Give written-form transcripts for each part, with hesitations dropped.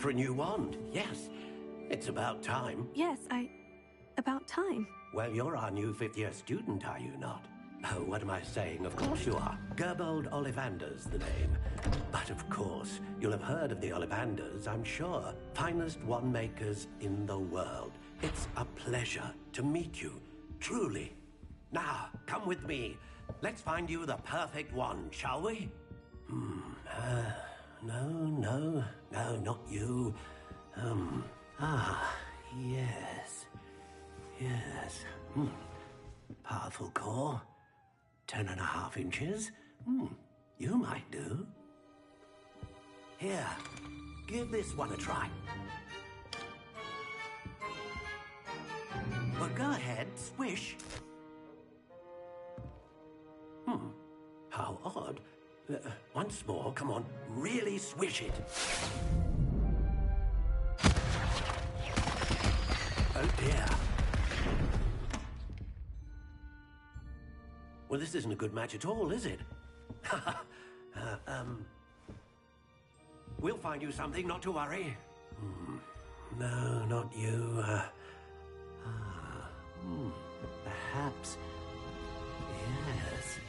For a new wand, yes. It's about time. Yes, about time. Well, you're our new fifth-year student, are you not? Oh, what am I saying? Of course you are. Gerbold Ollivander's the name. But of course, you'll have heard of the Ollivanders, I'm sure. Finest wand makers in the world. It's a pleasure to meet you, truly. Now, come with me. Let's find you the perfect wand, shall we? No, not you. Yes. Powerful core. 10.5 inches. You might do. Here, give this one a try. Well, go ahead, swish. How odd. Once more, come on, really swish it. Oh dear. Well, this isn't a good match at all, is it? We'll find you something, not to worry. No, not you. Perhaps. Yes.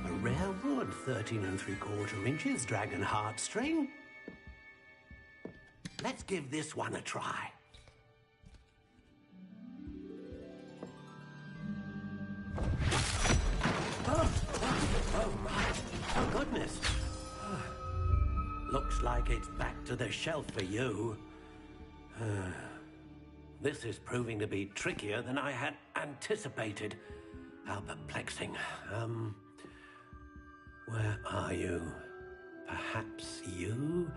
A rare wood, 13 3/4 inches, dragon heartstring. Let's give this one a try. Oh my! Oh goodness! Looks like it's back to the shelf for you. This is proving to be trickier than I had anticipated. How perplexing. Where are you? Perhaps you?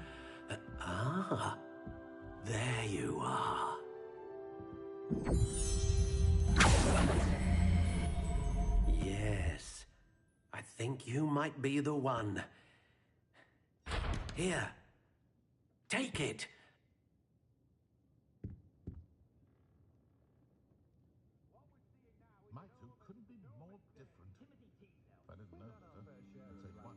There you are. Yes, I think you might be the one. Here, take it. My two couldn't be more different. I didn't know that. I'd say one.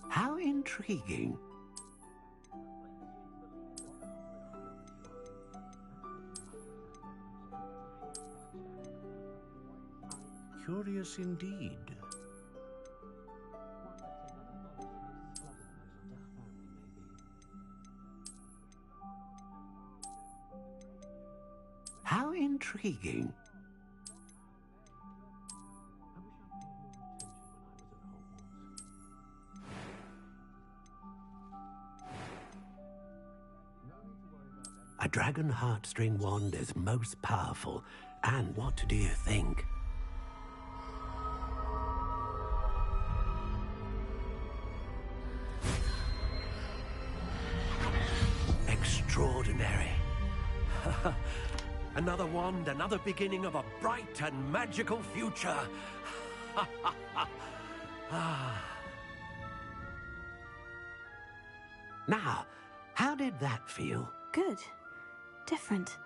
How intriguing. Curious indeed. How intriguing. A dragon heartstring wand is most powerful. And what do you think? Extraordinary. Another wand, another beginning of a bright and magical future. Now, how did that feel? Good. Different.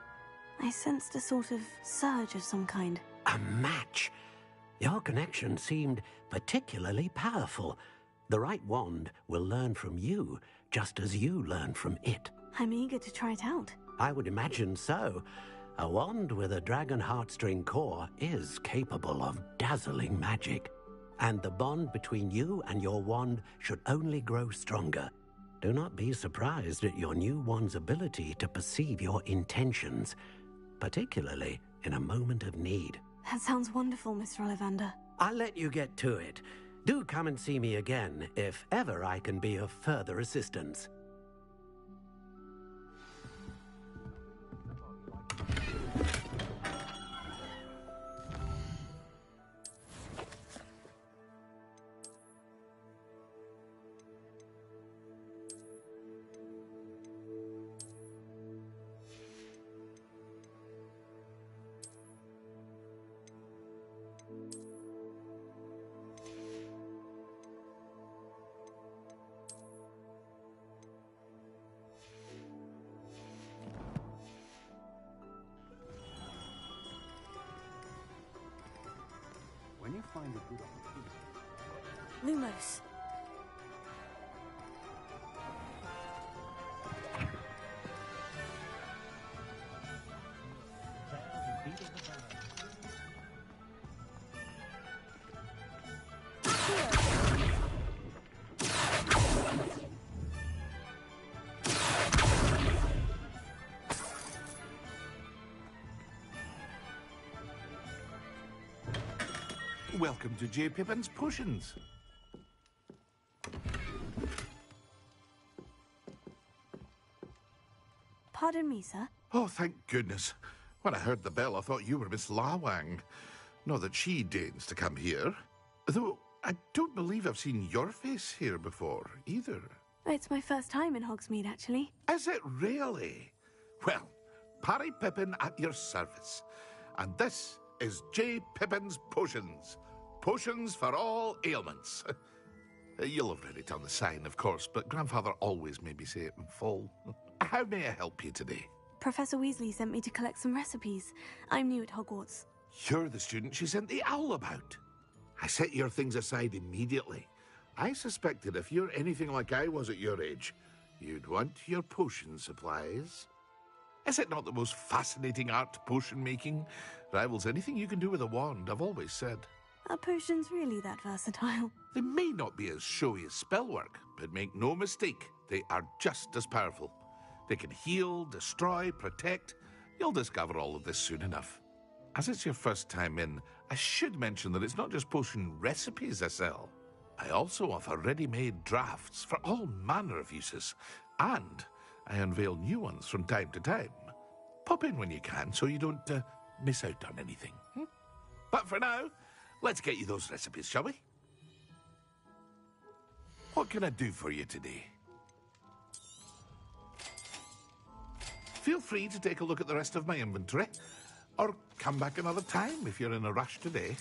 I sensed a sort of surge of some kind. A match. Your connection seemed particularly powerful. The right wand will learn from you, just as you learn from it. I'm eager to try it out. I would imagine so. A wand with a dragon heartstring core is capable of dazzling magic. And the bond between you and your wand should only grow stronger. Do not be surprised at your new wand's ability to perceive your intentions, particularly in a moment of need. That sounds wonderful, Mr. Ollivander. I'll let you get to it. Do come and see me again if ever I can be of further assistance. find a good opportunity. Lumos. Welcome to J. Pippin's Potions. Pardon me, sir. Oh, thank goodness. When I heard the bell, I thought you were Miss Lawang. Not that she deigns to come here. Though I don't believe I've seen your face here before, either. It's my first time in Hogsmeade, actually. Is it really? Well, Parry Pippin at your service. And this is J. Pippin's Potions. Potions for all ailments. You'll have read it on the sign, of course, but Grandfather always made me say it in full. How may I help you today? Professor Weasley sent me to collect some recipes. I'm new at Hogwarts. You're the student she sent the owl about. I set your things aside immediately. I suspected if you're anything like I was at your age, you'd want your potion supplies. Is it not the most fascinating art, potion making? Rivals anything you can do with a wand, I've always said. Are potions really that versatile? They may not be as showy as spellwork, but make no mistake, they are just as powerful. They can heal, destroy, protect. You'll discover all of this soon enough. As it's your first time in, I should mention that it's not just potion recipes I sell. I also offer ready-made drafts for all manner of uses, and I unveil new ones from time to time. Pop in when you can so you don't miss out on anything. But for now, let's get you those recipes, shall we? What can I do for you today? Feel free to take a look at the rest of my inventory, or come back another time if you're in a rush today.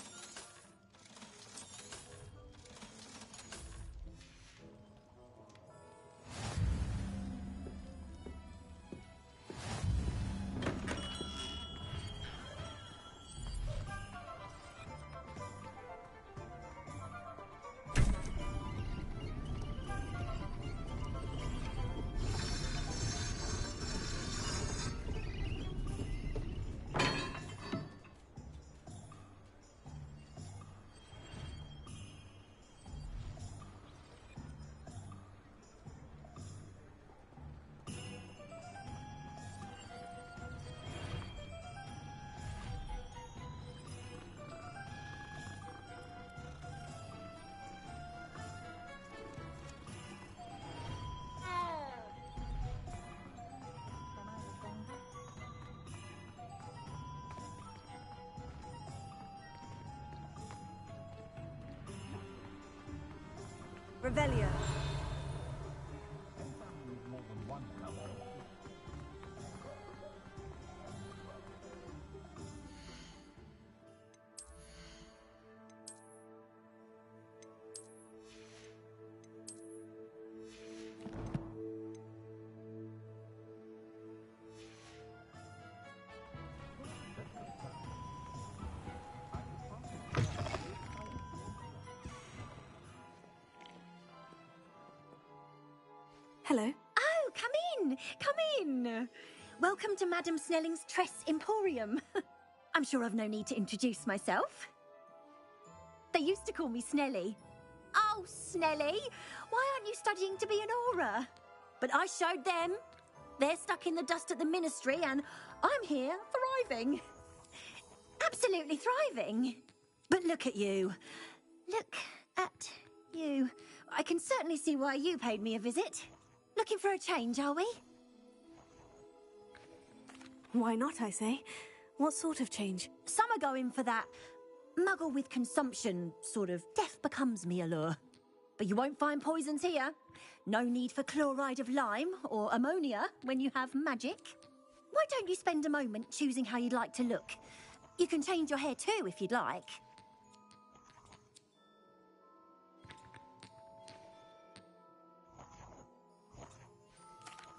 Revelio. More than one color. Hello. Oh, come in, come in. Welcome to Madame Snelling's Tress Emporium. I'm sure I've no need to introduce myself. They used to call me Snelly. Oh, Snelly, why aren't you studying to be an aura? But I showed them. They're stuck in the dust at the ministry and I'm here thriving. Absolutely thriving. But look at you. Look at you. I can certainly see why you paid me a visit. Looking for a change, are we? Why not, I say? What sort of change? Some are going for that muggle with consumption, sort of death becomes me allure. But you won't find poisons here. No need for chloride of lime or ammonia when you have magic. Why don't you spend a moment choosing how you'd like to look? You can change your hair too if you'd like.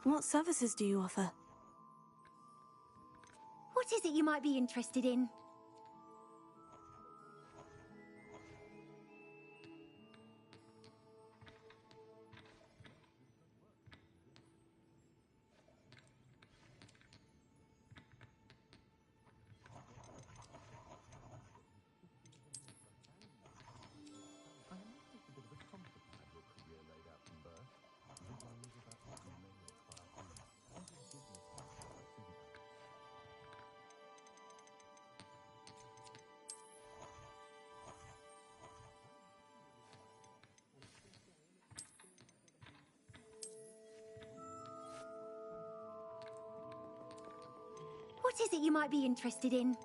What services do you offer? What is it you might be interested in? What is it you might be interested in?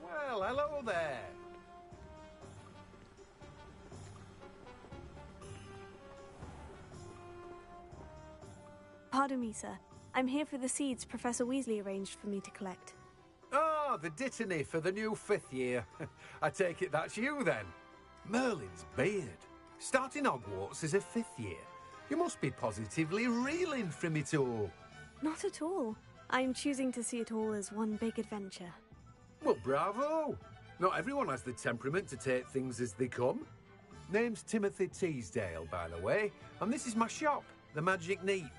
Well, hello there. Pardon me, sir. I'm here for the seeds Professor Weasley arranged for me to collect. Oh, the dittany for the new 5th year. I take it that's you then. Merlin's beard. Starting Hogwarts as a 5th year. You must be positively reeling from it all. Not at all. I'm choosing to see it all as one big adventure. Well, bravo. Not everyone has the temperament to take things as they come. Name's Timothy Teasdale, by the way, and this is my shop, the Magic Neep.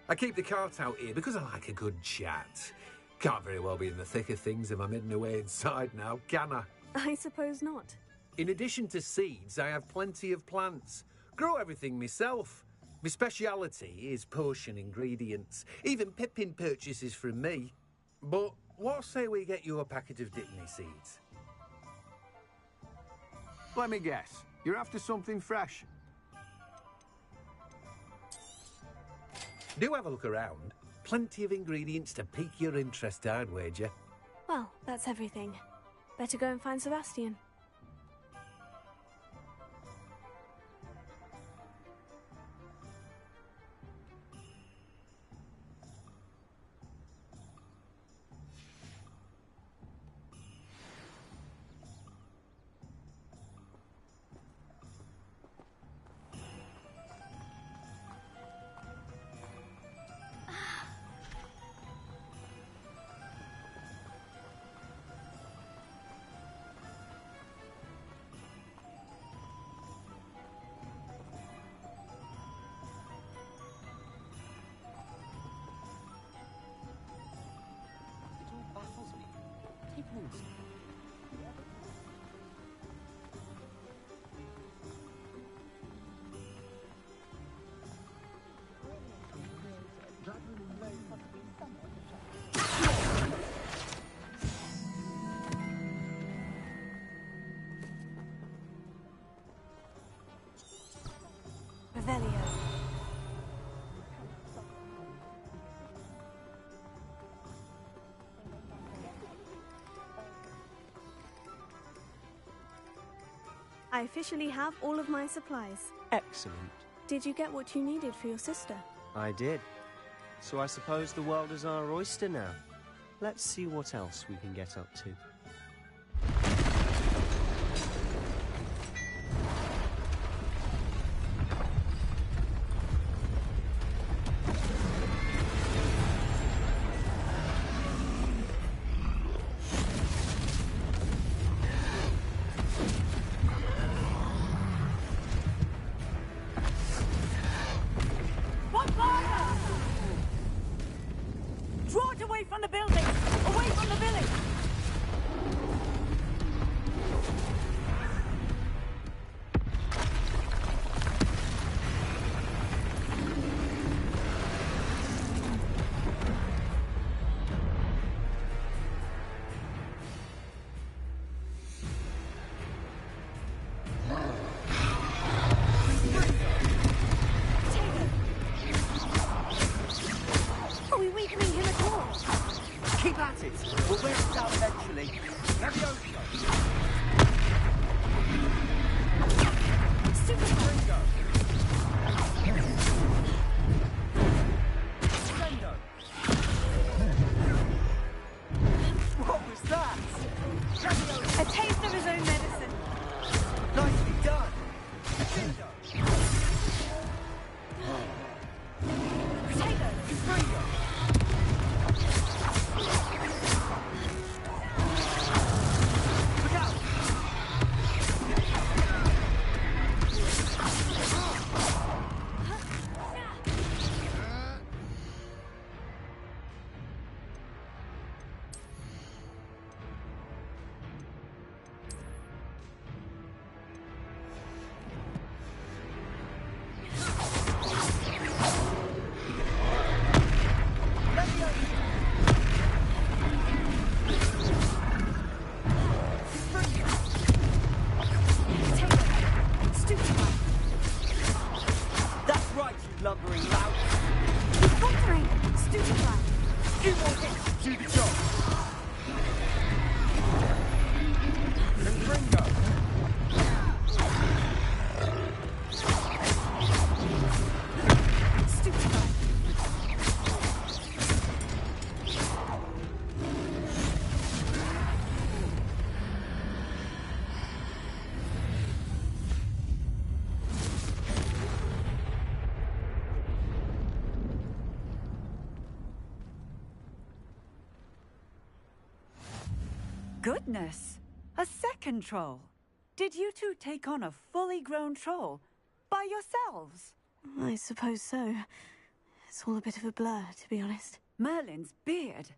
I keep the cart out here because I like a good chat. Can't very well be in the thick of things if I'm hidden away inside now, can I? I suppose not. In addition to seeds, I have plenty of plants. Grow everything myself. My speciality is potion ingredients. Even Pippin purchases from me. But what say we get you a packet of dittany seeds? Let me guess. You're after something fresh. Do have a look around. Plenty of ingredients to pique your interest, I'd wager. Well, that's everything. Better go and find Sebastian. Revelio. I officially have all of my supplies. Excellent. Did you get what you needed for your sister? I did. So I suppose the world is our oyster now. Let's see what else we can get up to. Draw it away from the building! Away from the village! Are we weakening him at all? Keep at it. We'll wear it down eventually. Levioso. Super Ringo. Splendo. What was What's that? A taste of his own medicine. Nicely done. Potato, Springo. Look out! That's right, you lumbering lout. He's faltering! Stupefy! Two more hits to do the job. Confringo. Stupefy! Goodness! A second troll. Did you two take on a fully grown troll by yourselves? I suppose so. It's all a bit of a blur, to be honest. Merlin's beard.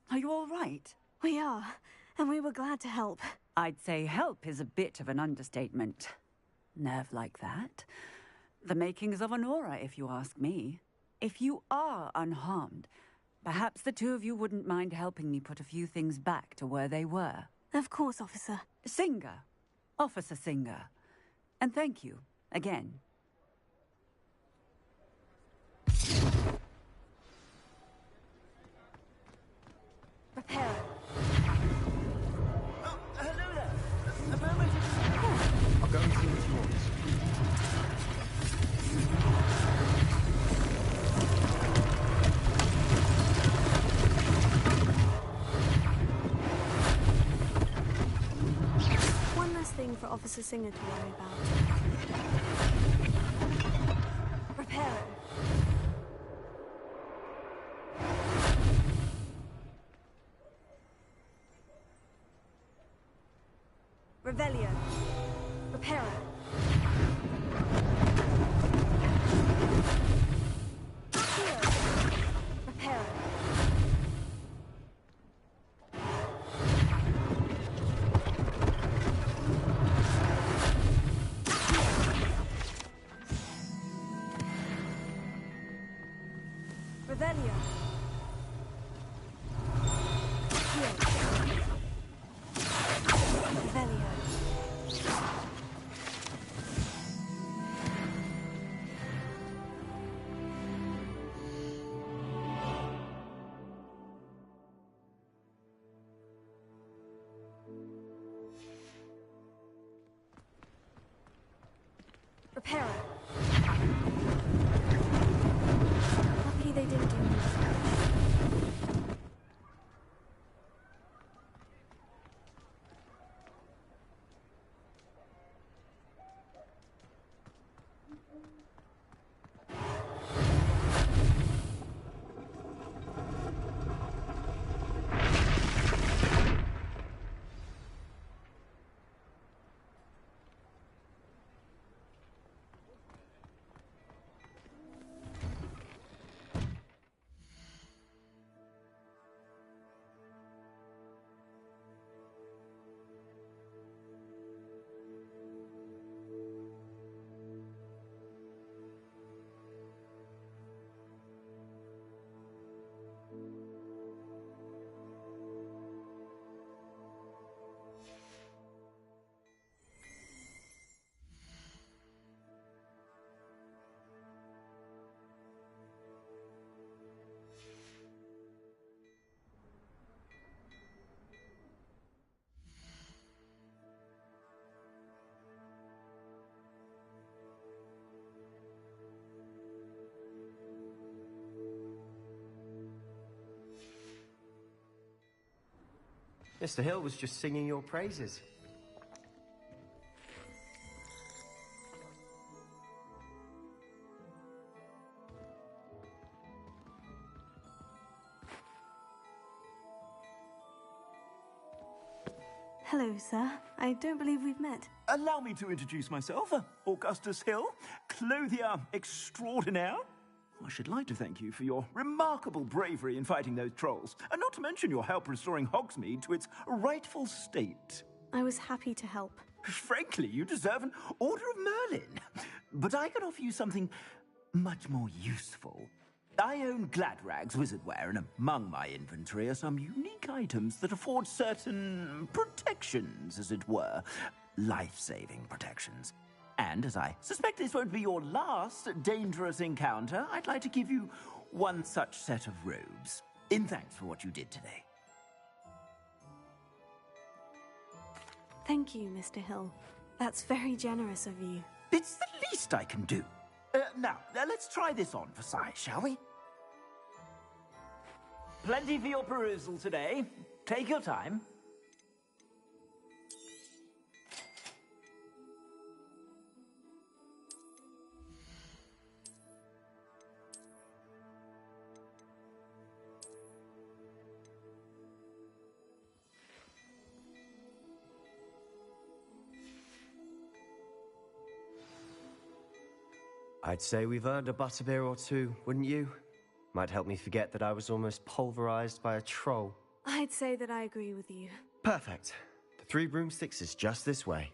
Are you all right? We are, and we were glad to help. I'd say help is a bit of an understatement. Nerve like that. The makings of an aura, if you ask me. If you are unharmed, perhaps the two of you wouldn't mind helping me put a few things back to where they were. Of course, officer. Singer. Officer Singer. And thank you, again. Prepare. Oh, hello there. A moment. I'll go and see what you want. One last thing for Officer Singer to worry about. Prepare. Revelio. Prepare. Prepare. Revelio. Revelio. Prepare. Lucky they didn't do anything. Mr. Hill was just singing your praises. Hello, sir. I don't believe we've met. Allow me to introduce myself, Augustus Hill, clothier extraordinaire. I should like to thank you for your remarkable bravery in fighting those trolls, and not to mention your help restoring Hogsmeade to its rightful state. I was happy to help. Frankly, you deserve an Order of Merlin. But I can offer you something much more useful. I own Gladrag's wizardware, and among my inventory are some unique items that afford certain protections, as it were. Life-saving protections. And as I suspect this won't be your last dangerous encounter, I'd like to give you one such set of robes, in thanks for what you did today. Thank you, Mr. Hill. That's very generous of you. It's the least I can do. Now, let's try this on for size, shall we? Plenty for your perusal today. Take your time. I'd say we've earned a butterbeer or two, wouldn't you? Might help me forget that I was almost pulverized by a troll. I'd say that I agree with you. Perfect. The 3 broomsticks is just this way.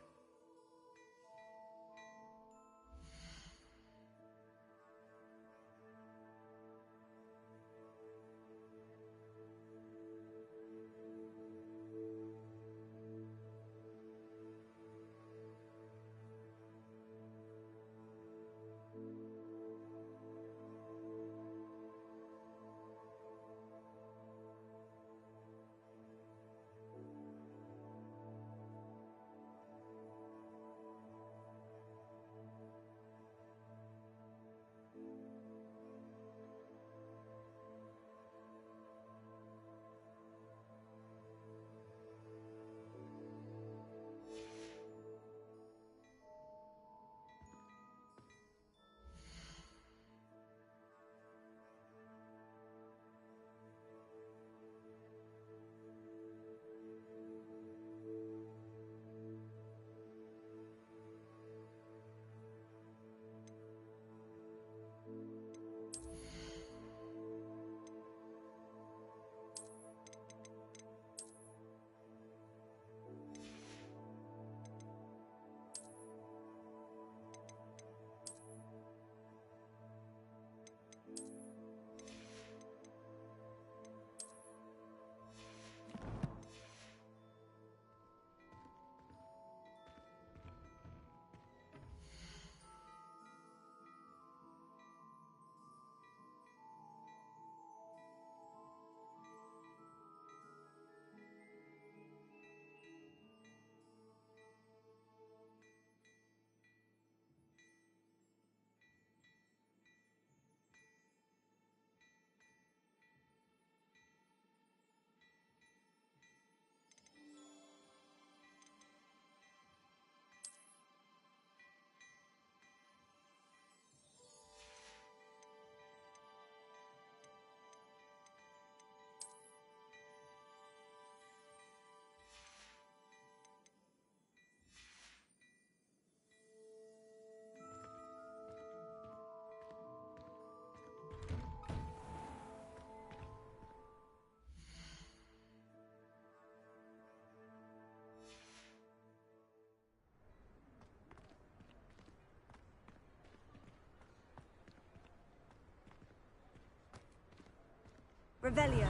Revelio.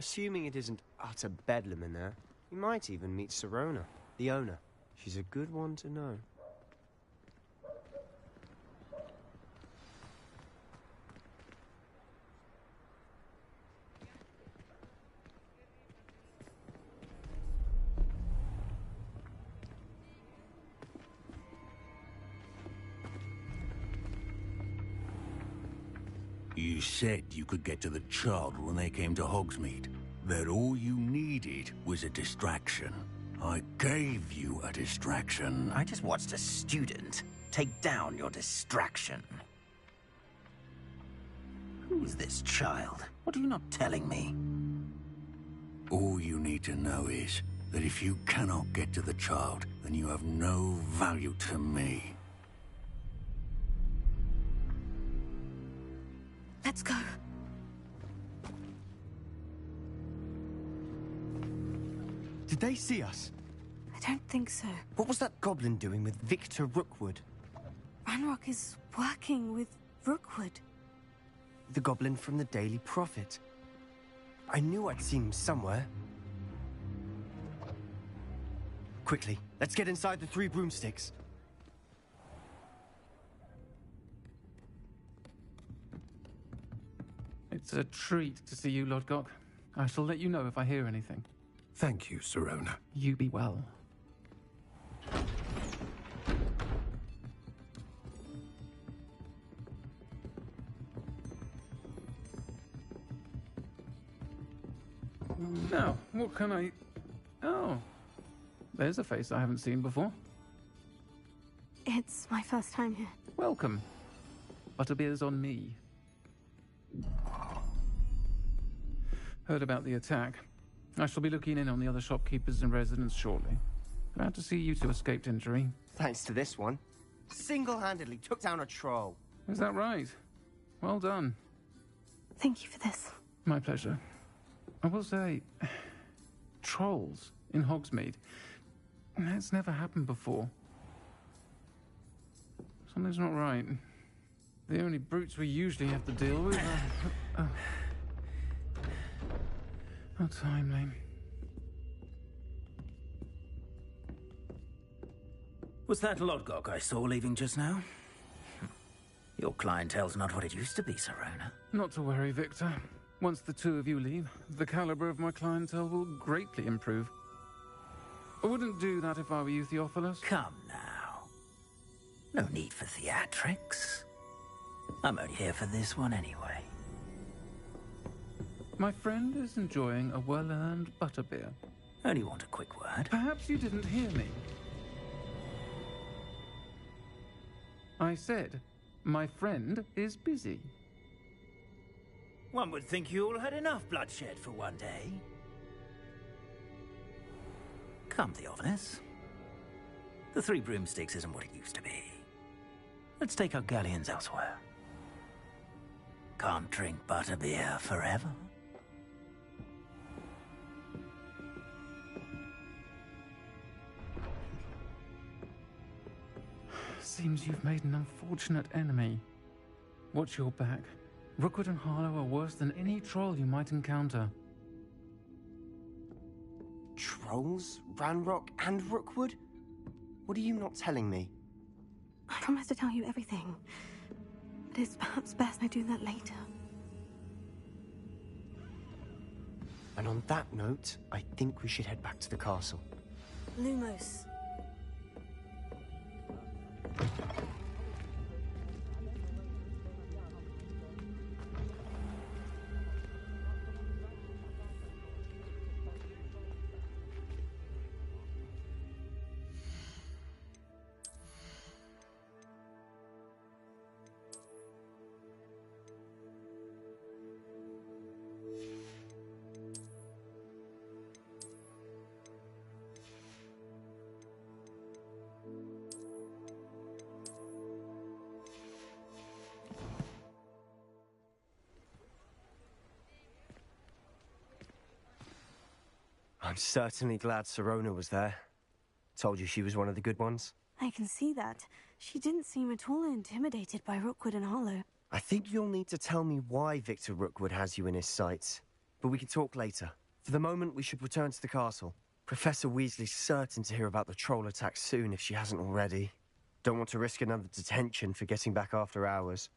Assuming it isn't utter bedlam in there, you might even meet Sirona, the owner. She's a good one to know. You said you could get to the child when they came to Hogsmeade. That all you needed was a distraction. I gave you a distraction. I just watched a student take down your distraction. Who is this child? What are you not telling me? All you need to know is that if you cannot get to the child, then you have no value to me. Let's go. Did they see us? I don't think so. What was that goblin doing with Victor Rookwood? Ranrock is working with Rookwood. The goblin from the Daily Prophet. I knew I'd seen him somewhere. Quickly, let's get inside the 3 broomsticks. It's a treat to see you, Lodgok. I shall let you know if I hear anything. Thank you, Sirona. You be well. Now, what can I... Oh, there's a face I haven't seen before. It's my first time here. Welcome. Butterbeer's on me. Heard about the attack. I shall be looking in on the other shopkeepers and residents shortly. Glad to see you two escaped injury. Thanks to this one. Single-handedly took down a troll. Is that right? Well done. Thank you for this. My pleasure. I will say, trolls in Hogsmeade. That's never happened before. Something's not right. The only brutes we usually have to deal with are... How timely. Was that Lodgok I saw leaving just now? Your clientele's not what it used to be, Sirona. Not to worry, Victor. Once the two of you leave, the caliber of my clientele will greatly improve. I wouldn't do that if I were you, Theophilus. Come now. No need for theatrics. I'm only here for this one anyway. My friend is enjoying a well-earned butterbeer. Only want a quick word. Perhaps you didn't hear me. I said, my friend is busy. One would think you all had enough bloodshed for one day. Come, Theophilus. The 3 broomsticks isn't what it used to be. Let's take our galleons elsewhere. Can't drink butterbeer forever. Seems you've made an unfortunate enemy. Watch your back. Rookwood and Harlow are worse than any troll you might encounter. Trolls? Ranrock and Rookwood? What are you not telling me? I promise to tell you everything. But it's perhaps best I do that later. And on that note, I think we should head back to the castle. Lumos. I'm certainly glad Sirona was there. Told you she was one of the good ones. I can see that. She didn't seem at all intimidated by Rookwood and Harlow. I think you'll need to tell me why Victor Rookwood has you in his sights. but we can talk later. For the moment, we should return to the castle. Professor Weasley's certain to hear about the troll attack soon if she hasn't already. Don't want to risk another detention for getting back after hours.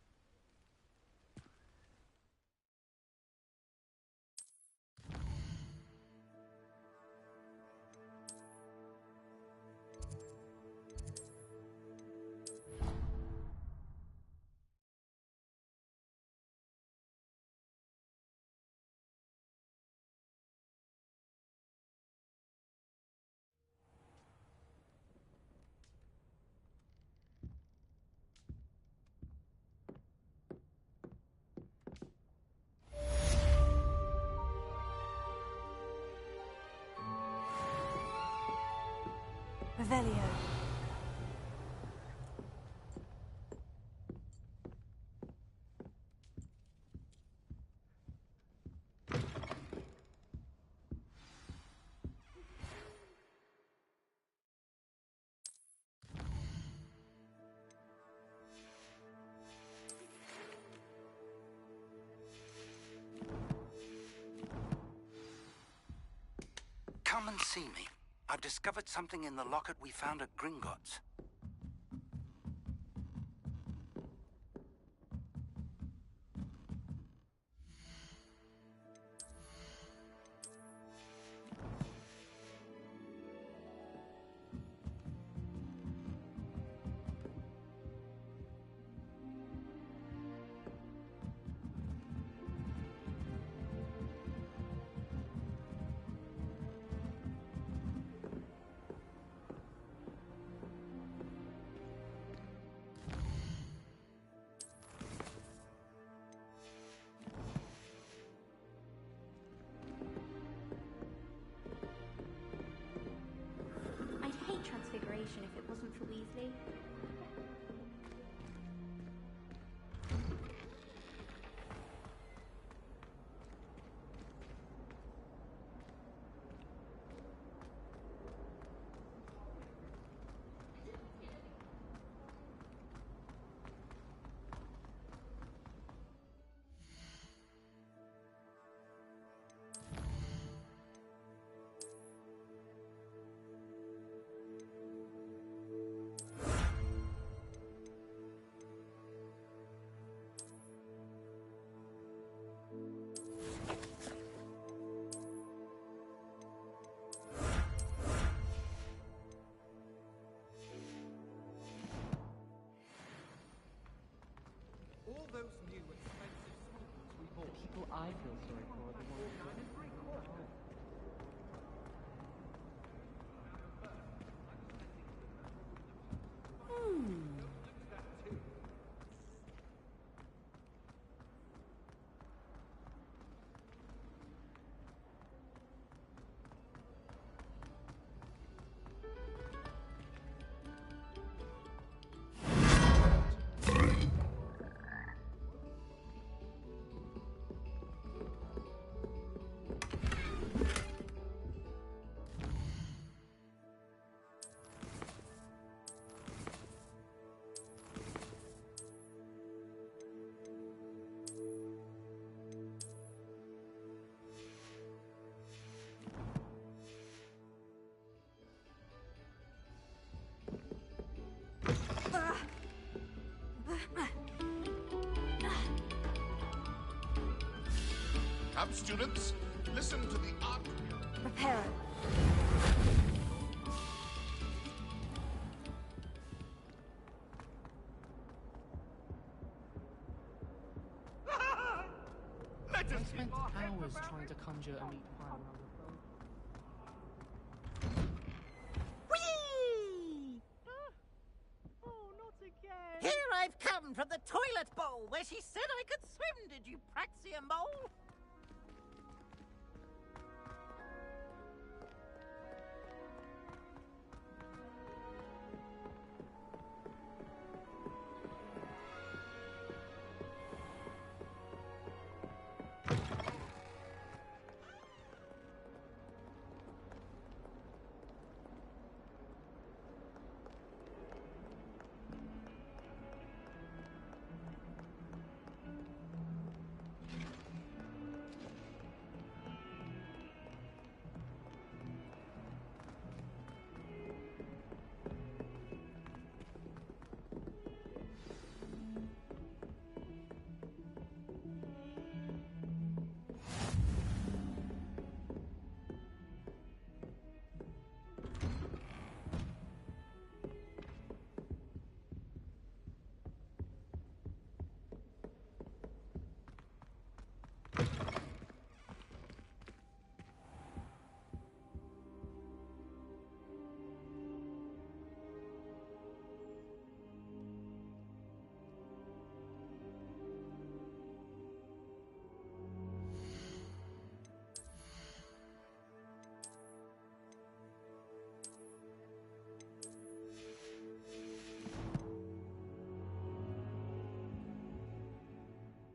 Revelio. Come and see me. I've discovered something in the locket we found at Gringotts. Transfiguration if it wasn't for Weasley. All those new expensive sweetens we bought. People I feel sorry for are the ones who... Come, students, listen to the art. Reparo. I spent hours trying to conjure a meat pie around the phone. Whee! Oh, not again! Here I've come from the toilet bowl where she said I could swim, did you praxia mole?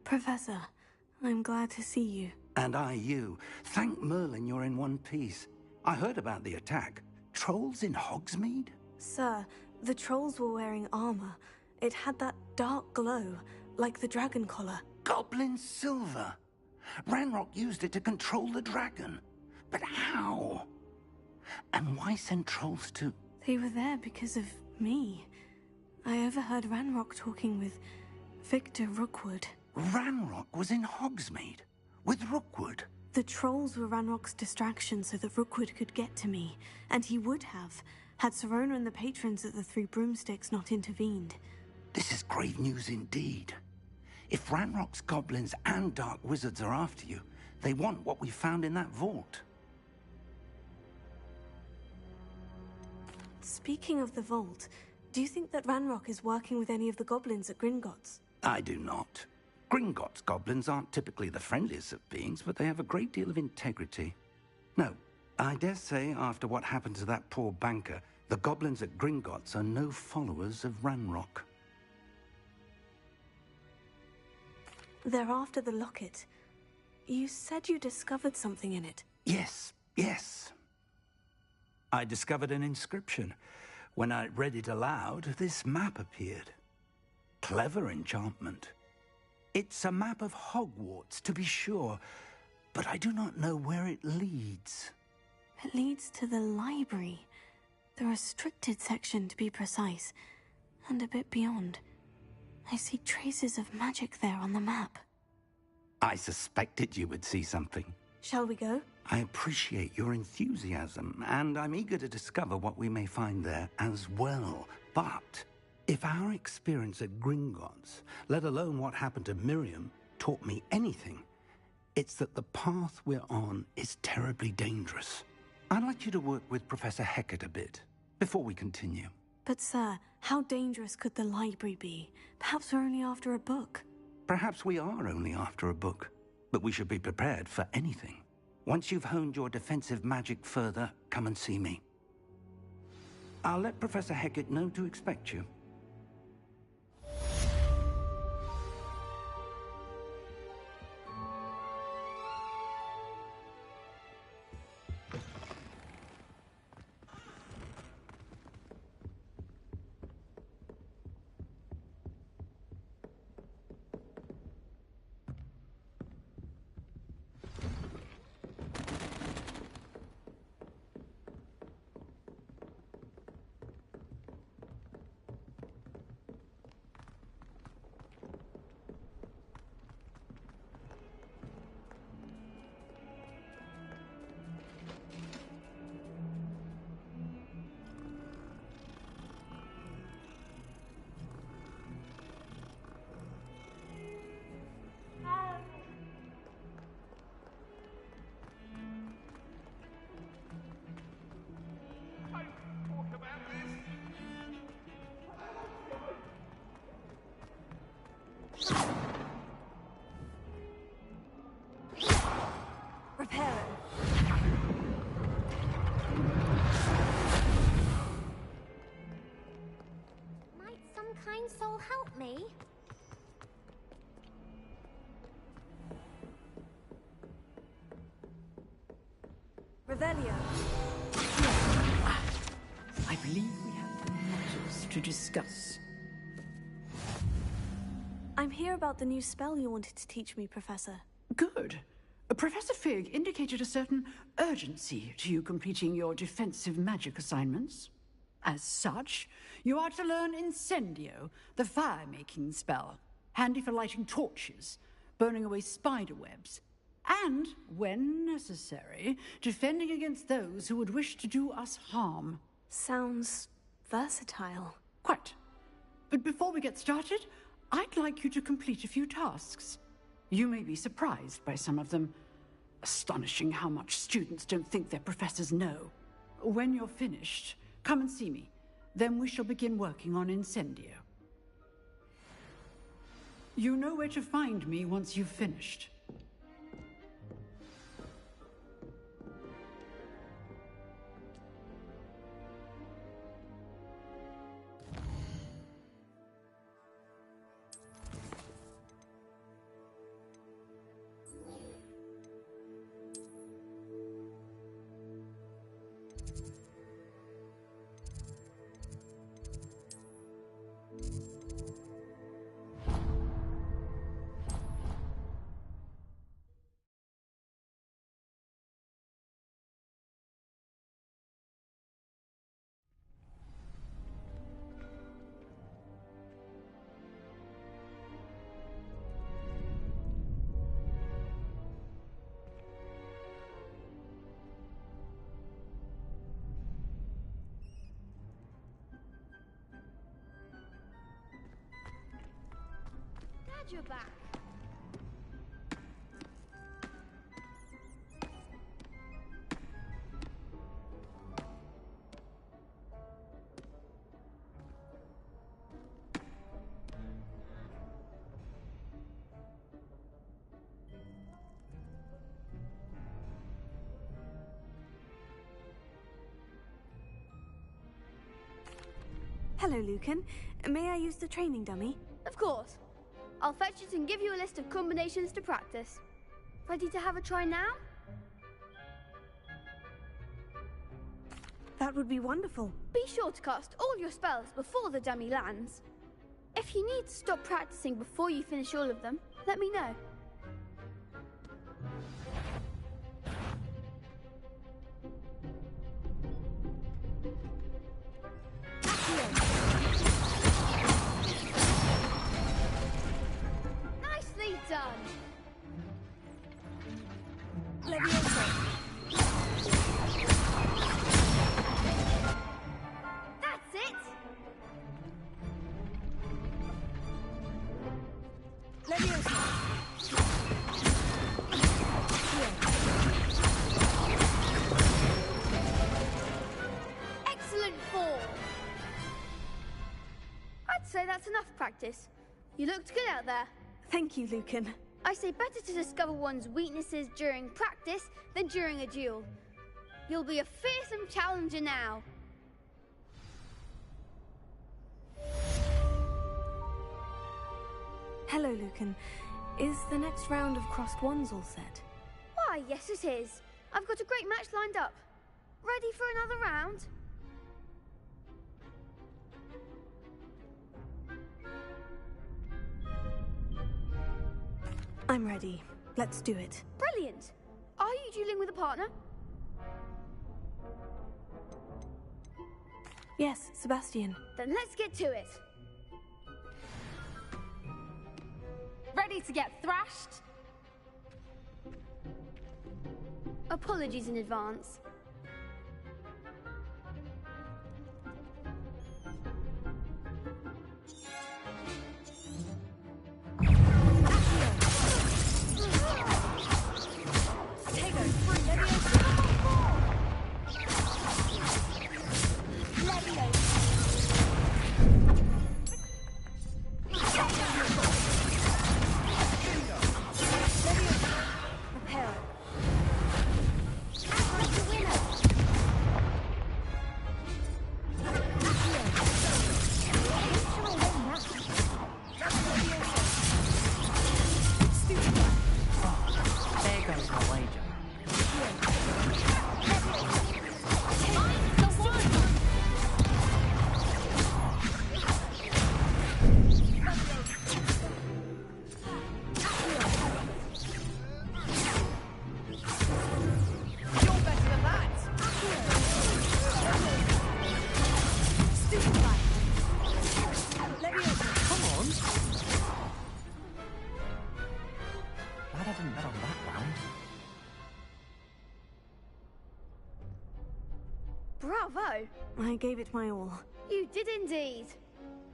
Professor, I'm glad to see you. And I you. Thank Merlin you're in one piece. I heard about the attack. Trolls in Hogsmeade? Sir, the trolls were wearing armor. It had that dark glow, like the dragon collar. Goblin silver. Ranrock used it to control the dragon. But how? And why send trolls to... They were there because of me. I overheard Ranrock talking with Victor Rookwood. Ranrock was in Hogsmeade? With Rookwood? The trolls were Ranrock's distraction so that Rookwood could get to me. And he would have, had Serona and the patrons at the Three Broomsticks not intervened. This is grave news indeed. If Ranrock's goblins and dark wizards are after you, they want what we found in that vault. Speaking of the vault, do you think that Ranrock is working with any of the goblins at Gringotts? I do not. Gringotts goblins aren't typically the friendliest of beings, but they have a great deal of integrity. No, I dare say after what happened to that poor banker, the goblins at Gringotts are no followers of Ranrock. They're after the locket. You said you discovered something in it. Yes. I discovered an inscription. When I read it aloud, this map appeared. Clever enchantment. It's a map of Hogwarts, to be sure, but I do not know where it leads. It leads to the library. The restricted section, to be precise. And a bit beyond. I see traces of magic there on the map. I suspected you would see something. Shall we go? I appreciate your enthusiasm, and I'm eager to discover what we may find there as well. But if our experience at Gringotts, let alone what happened to Miriam, taught me anything, it's that the path we're on is terribly dangerous. I'd like you to work with Professor Hecat a bit before we continue. But sir, how dangerous could the library be? Perhaps we're only after a book. Perhaps we are only after a book, but we should be prepared for anything. Once you've honed your defensive magic further, come and see me. I'll let Professor Hecat know to expect you. Soul help me? Revelio. I believe we have matters to discuss. I'm here about the new spell you wanted to teach me, Professor. Good. Professor Fig indicated a certain urgency to you completing your defensive magic assignments. As such, you are to learn Incendio, the fire-making spell, handy for lighting torches, burning away spider webs, and, when necessary, defending against those who would wish to do us harm. Sounds versatile. Quite. But before we get started, I'd like you to complete a few tasks. You may be surprised by some of them. Astonishing how much students don't think their professors know. When you're finished, come and see me. Then we shall begin working on Incendio. You know where to find me once you've finished. Glad you're back. Hello, Lucan. May I use the training dummy? Of course. I'll fetch it and give you a list of combinations to practice. Ready to have a try now? That would be wonderful. Be sure to cast all your spells before the dummy lands. If you need to stop practicing before you finish all of them, let me know. Nicely done! That's it! Excellent form! I'd say that's enough practice. You looked good out there. Thank you, Lucan. I say better to discover one's weaknesses during practice than during a duel. You'll be a fearsome challenger now. Hello, Lucan. Is the next round of crossed wands all set? Why, yes it is. I've got a great match lined up. Ready for another round? I'm ready. Let's do it. Brilliant. Are you dueling with a partner? Yes, Sebastian. Then let's get to it. Ready to get thrashed? Apologies in advance. Bravo! I gave it my all. You did indeed.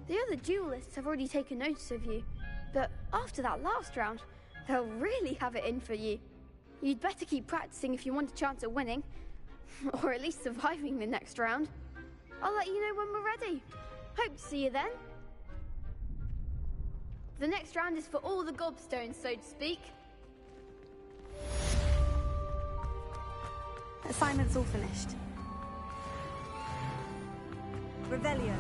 The other duelists have already taken notice of you, but after that last round, they'll really have it in for you. You'd better keep practicing if you want a chance at winning, or at least surviving the next round. I'll let you know when we're ready. Hope to see you then. The next round is for all the gobstones, so to speak. Assignment's all finished. Revelio.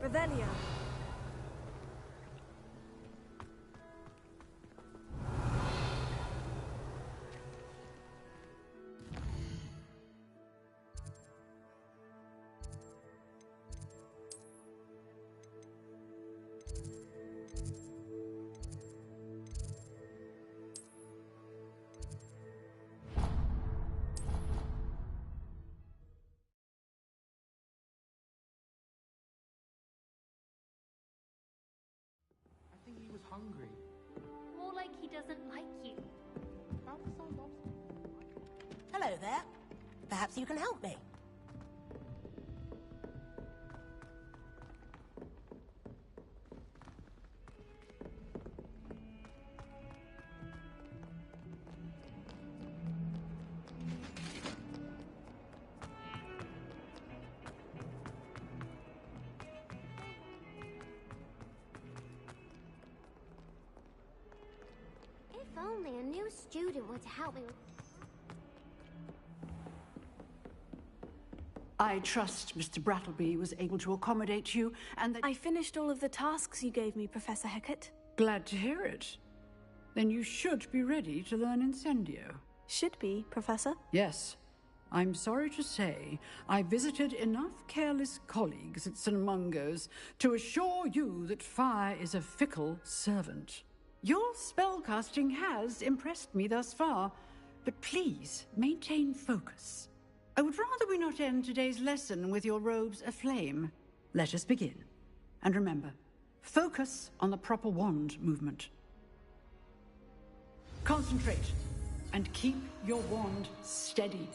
Revelio. I think he was hungry. More like he doesn't like you. Balthazar loves me. Hello there. Perhaps you can help me. If only a new student were to help me with... I trust Mr. Brattleby was able to accommodate you, and that... I finished all of the tasks you gave me, Professor Hecat. Glad to hear it. Then you should be ready to learn Incendio. Should be, Professor. Yes. I'm sorry to say, I visited enough careless colleagues at St. Mungo's to assure you that fire is a fickle servant. Your spellcasting has impressed me thus far, but please maintain focus. I would rather we not end today's lesson with your robes aflame. Let us begin. And remember, focus on the proper wand movement. Concentrate, and keep your wand steady.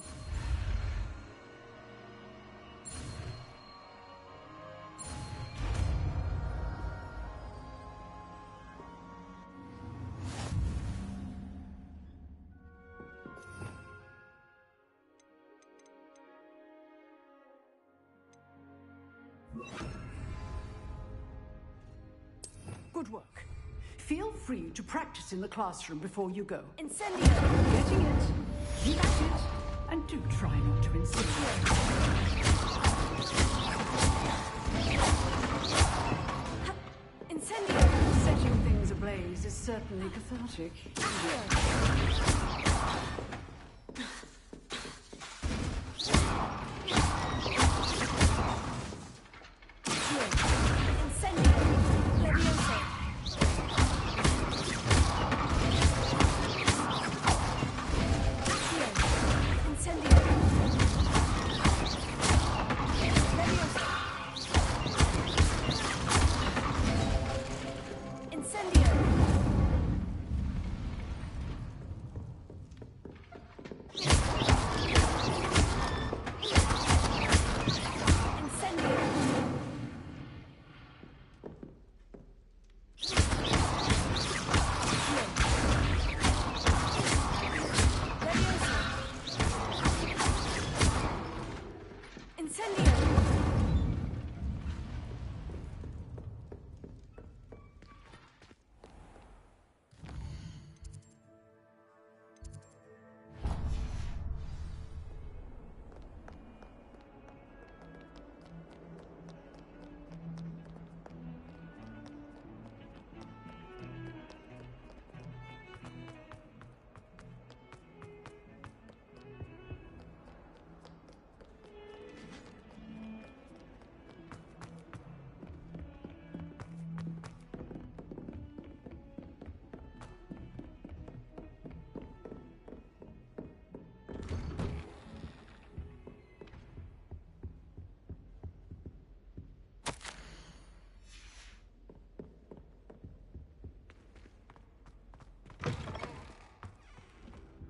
Good work. Feel free to practice in the classroom before you go. Incendio! Getting it. You got it. And do try not to incendiate. Incendio! Setting things ablaze is certainly cathartic.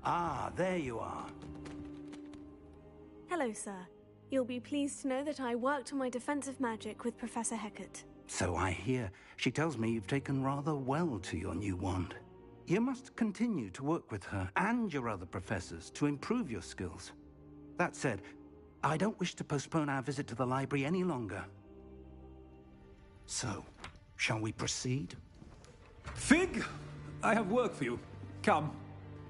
Ah, there you are. Hello, sir. You'll be pleased to know that I worked on my defensive magic with Professor Hecat. So I hear. She tells me you've taken rather well to your new wand. You must continue to work with her and your other professors to improve your skills. That said, I don't wish to postpone our visit to the library any longer. So, shall we proceed? Fig! I have work for you. Come.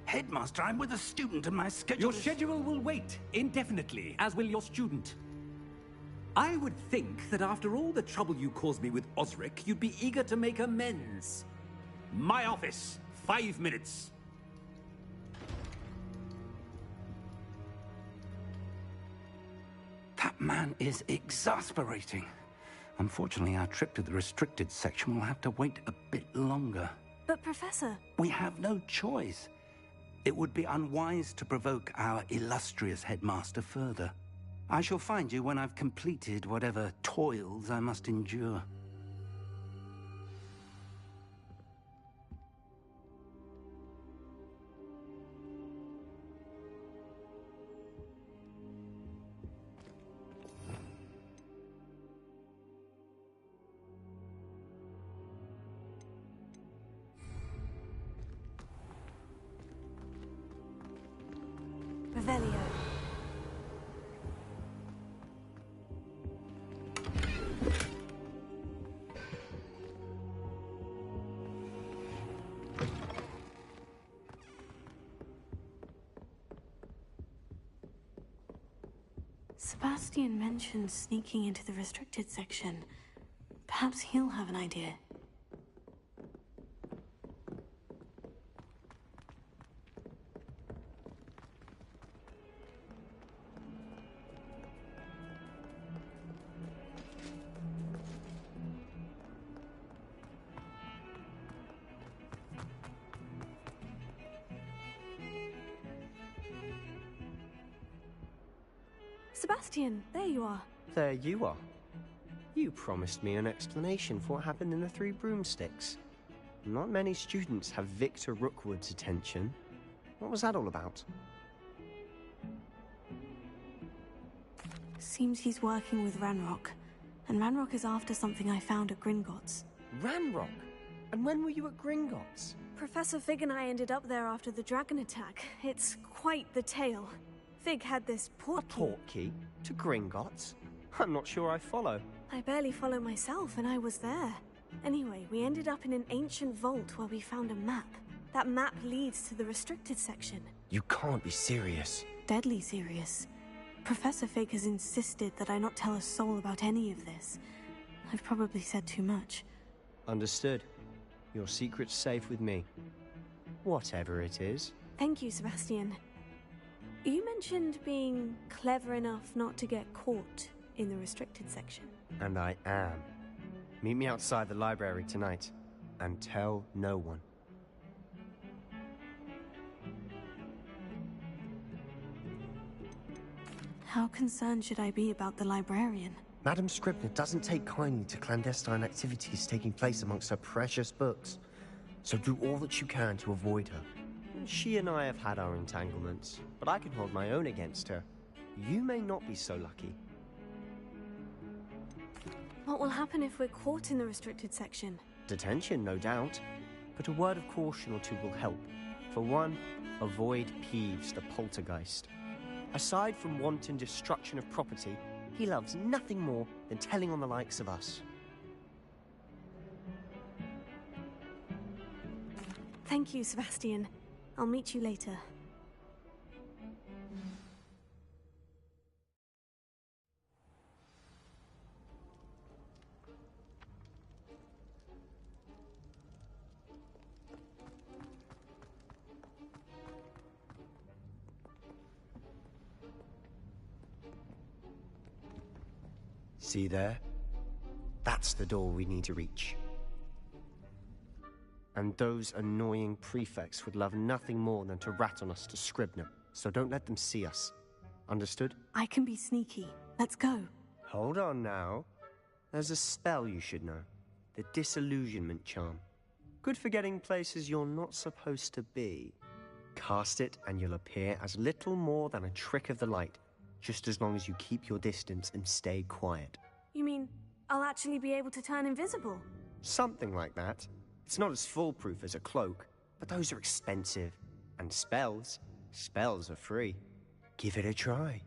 Headmaster, I'm with a student and my schedule Your schedule will wait indefinitely, as will your student. I would think that after all the trouble you caused me with Osric, you'd be eager to make amends. My office. 5 minutes. That man is exasperating. Unfortunately, our trip to the restricted section will have to wait a bit longer. But, Professor... We have no choice. It would be unwise to provoke our illustrious headmaster further. I shall find you when I've completed whatever toils I must endure. Revelio. Sebastian mentioned sneaking into the restricted section. Perhaps he'll have an idea. Sebastian, there you are. There you are. You promised me an explanation for what happened in the Three Broomsticks. Not many students have Victor Rookwood's attention. What was that all about? Seems he's working with Ranrock. And Ranrock is after something I found at Gringotts. Ranrock? And when were you at Gringotts? Professor Fig and I ended up there after the dragon attack. It's quite the tale. Fig had this portkey. A portkey? To Gringotts? I'm not sure I follow. I barely follow myself, and I was there. Anyway, we ended up in an ancient vault where we found a map. That map leads to the restricted section. You can't be serious. Deadly serious. Professor Fig has insisted that I not tell a soul about any of this. I've probably said too much. Understood. Your secret's safe with me. Whatever it is. Thank you, Sebastian. You mentioned being clever enough not to get caught in the restricted section. And I am. Meet me outside the library tonight, and tell no one. How concerned should I be about the librarian? Madame Scribner doesn't take kindly to clandestine activities taking place amongst her precious books. So do all that you can to avoid her. She and I have had our entanglements, but I can hold my own against her. You may not be so lucky. What will happen if we're caught in the restricted section? Detention, no doubt. But a word of caution or two will help. For one, avoid Peeves, the poltergeist. Aside from wanton destruction of property, he loves nothing more than telling on the likes of us. Thank you, Sebastian. I'll meet you later. See there? That's the door we need to reach. And those annoying prefects would love nothing more than to rat on us to Scribner, so don't let them see us. Understood? I can be sneaky. Let's go. Hold on now. There's a spell you should know. The Disillusionment Charm. Good for getting places you're not supposed to be. Cast it and you'll appear as little more than a trick of the light, just as long as you keep your distance and stay quiet. You mean I'll actually be able to turn invisible? Something like that. It's not as foolproof as a cloak, but those are expensive. And spells are free. Give it a try.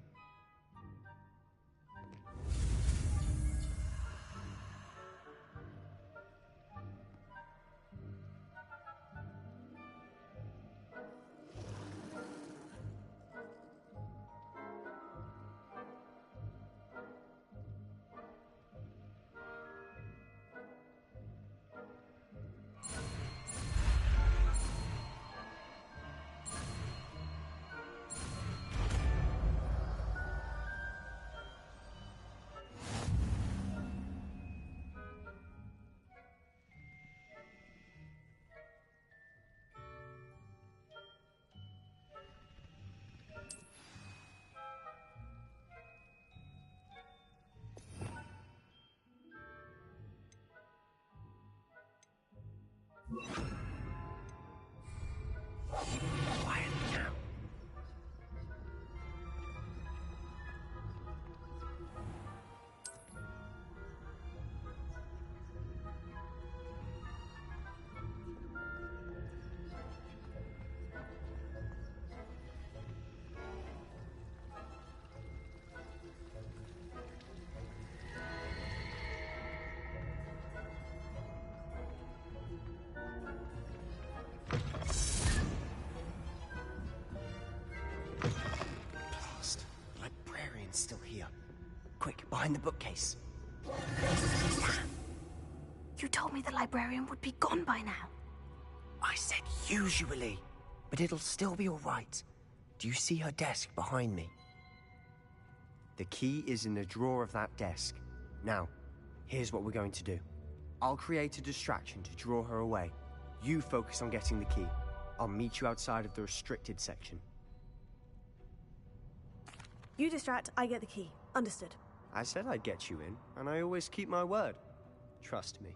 behind the bookcase. You told me the librarian would be gone by now. I said usually, but it'll still be all right. Do you see her desk behind me? The key is in the drawer of that desk. Now, here's what we're going to do. I'll create a distraction to draw her away. You focus on getting the key. I'll meet you outside of the restricted section. You distract, I get the key. Understood. I said I'd get you in, and I always keep my word. Trust me.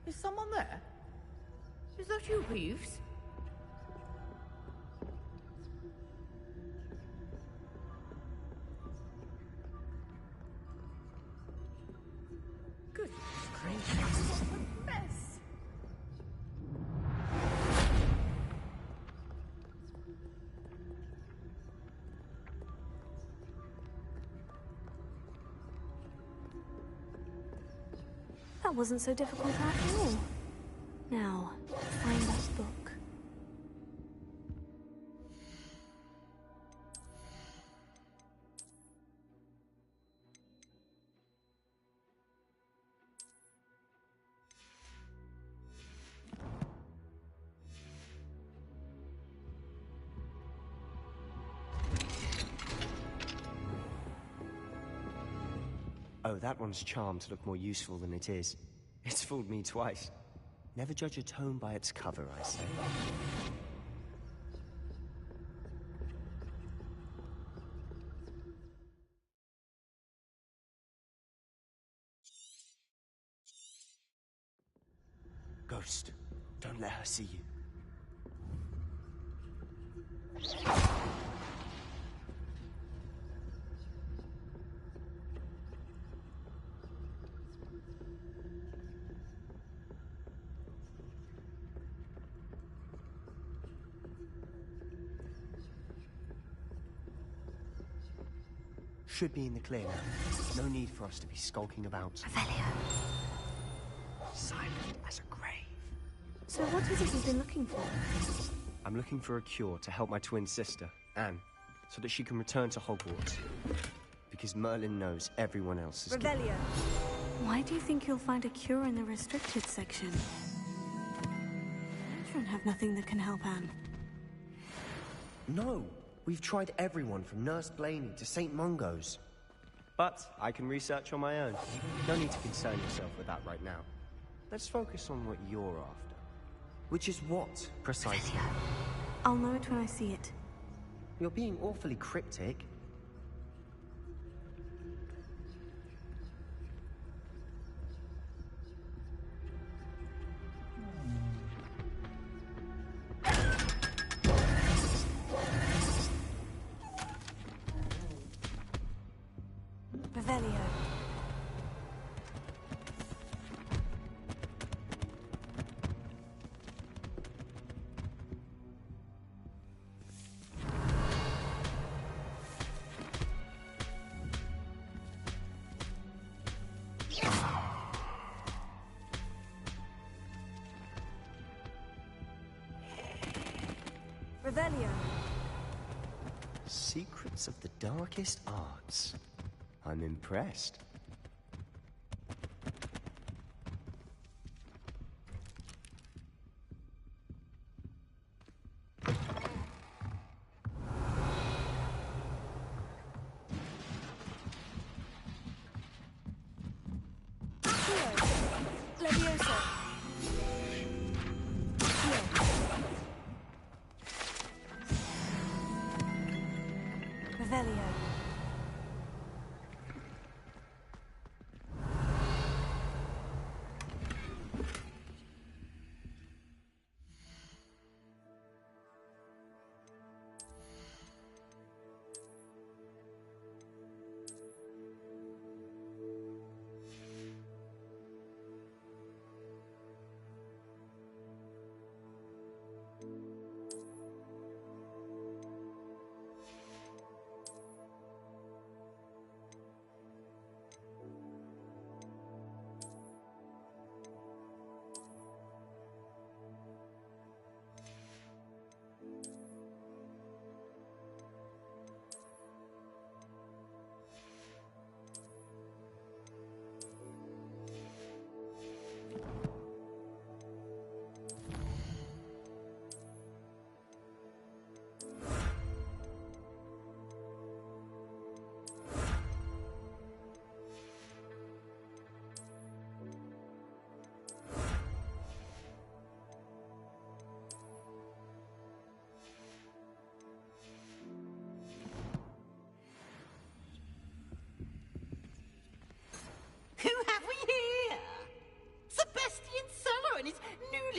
Is someone there? Is that you, Peeves? Goodness gracious, what a mess! That wasn't so difficult after all. Now, find that book. Oh, that one's charmed to look more useful than it is. It's fooled me twice. Never judge a tome by its cover, I say. Ghost, don't let her see you. Should be in the clear now. No need for us to be skulking about. Revelio. Silent as a grave. So what is it you've been looking for? I'm looking for a cure to help my twin sister, Anne, so that she can return to Hogwarts. Because Merlin knows everyone else is Revelio. Why do you think you'll find a cure in the restricted section? Children have nothing that can help Anne. No, we've tried everyone from Nurse Blaney to St. Mungo's. But I can research on my own. No need to concern yourself with that right now. Let's focus on what you're after. Which is what, precisely? I'll know it when I see it. You're being awfully cryptic. Revelio. Revelio. Secrets of the darkest arts. I'm impressed. Levioso. Revelio.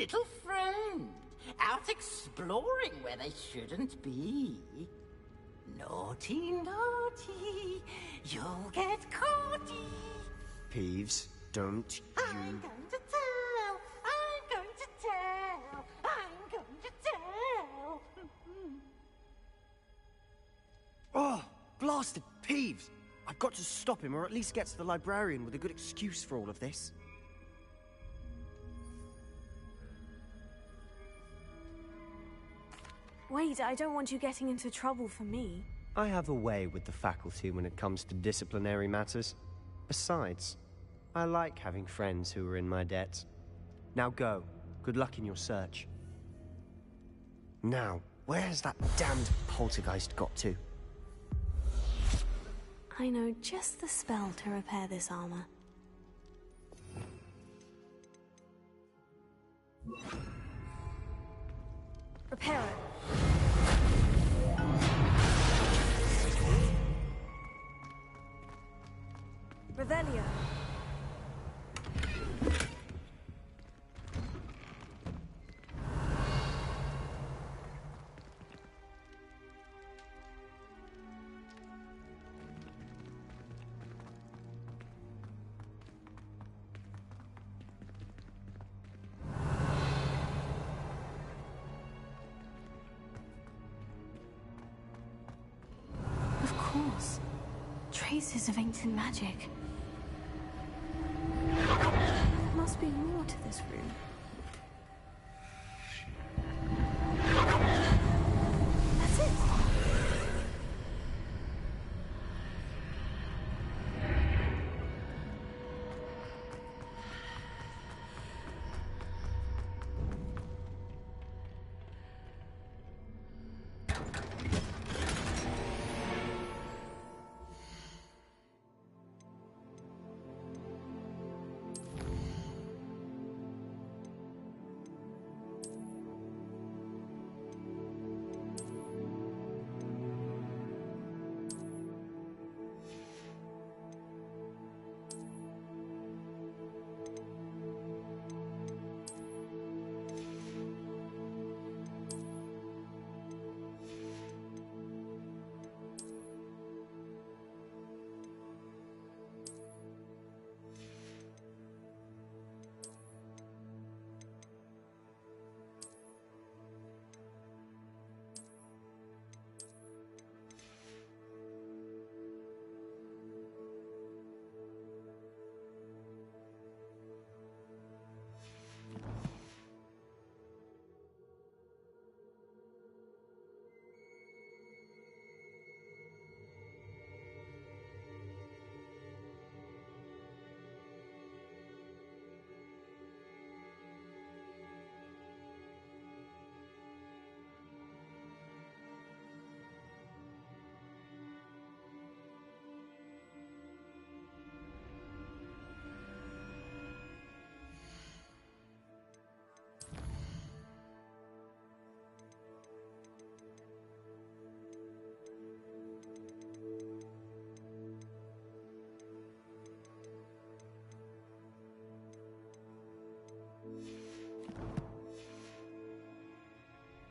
little friend, out exploring where they shouldn't be. Naughty, naughty, you'll get caughty. Peeves, don't I'm going to tell, I'm going to tell, I'm going to tell. Oh, blasted Peeves! I've got to stop him, or at least get to the librarian with a good excuse for all of this. Wait, I don't want you getting into trouble for me. I have a way with the faculty when it comes to disciplinary matters. Besides, I like having friends who are in my debt. Now go. Good luck in your search. Now, where's that damned poltergeist got to? I know just the spell to repair this armor. Repair it. Revelio. Of course. Traces of ancient magic. There must be more to this room. That's it.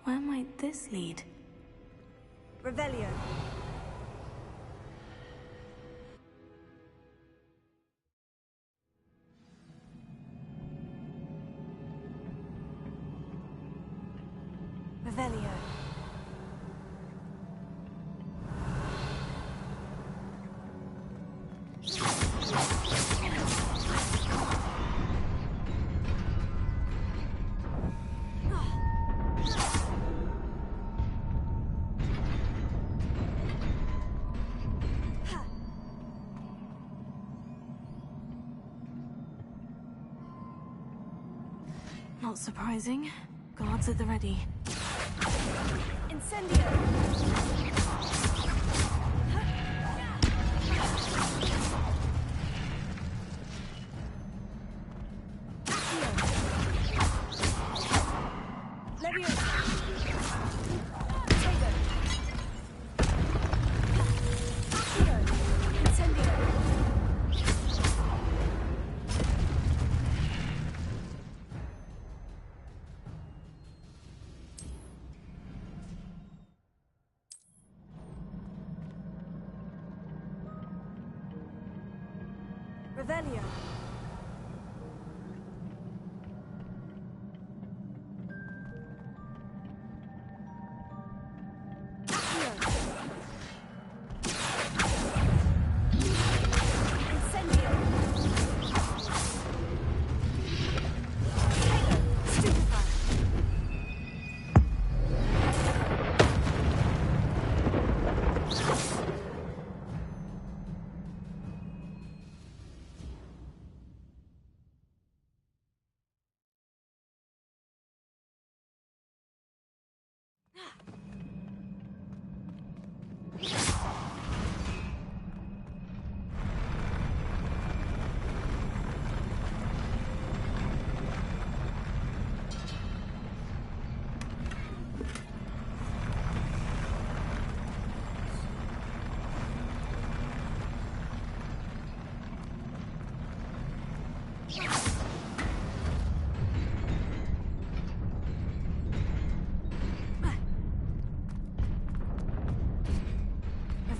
Where might this lead? Revelio. Revelio. Not surprising. Guards at the ready. Incendio. Revelio.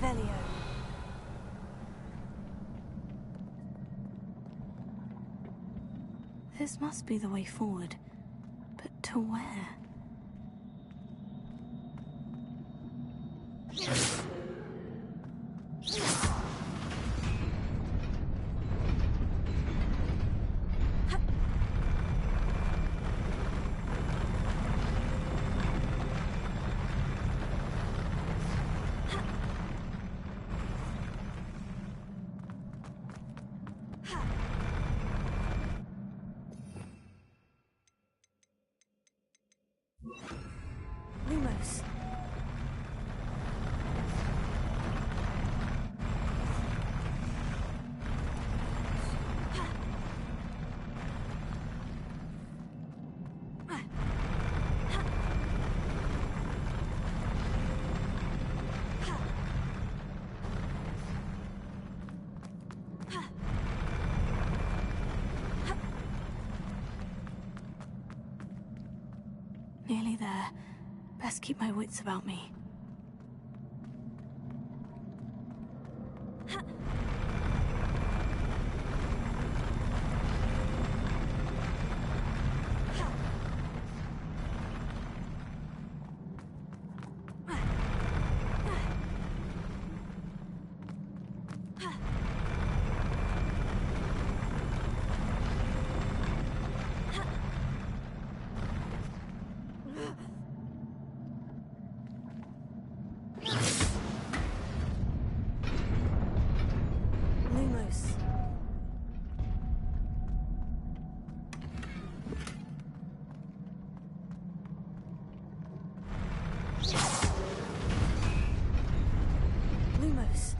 Revelio. This must be the way forward. But to where? Lumos. Nearly there. Best keep my wits about me. Lumos. Lumos.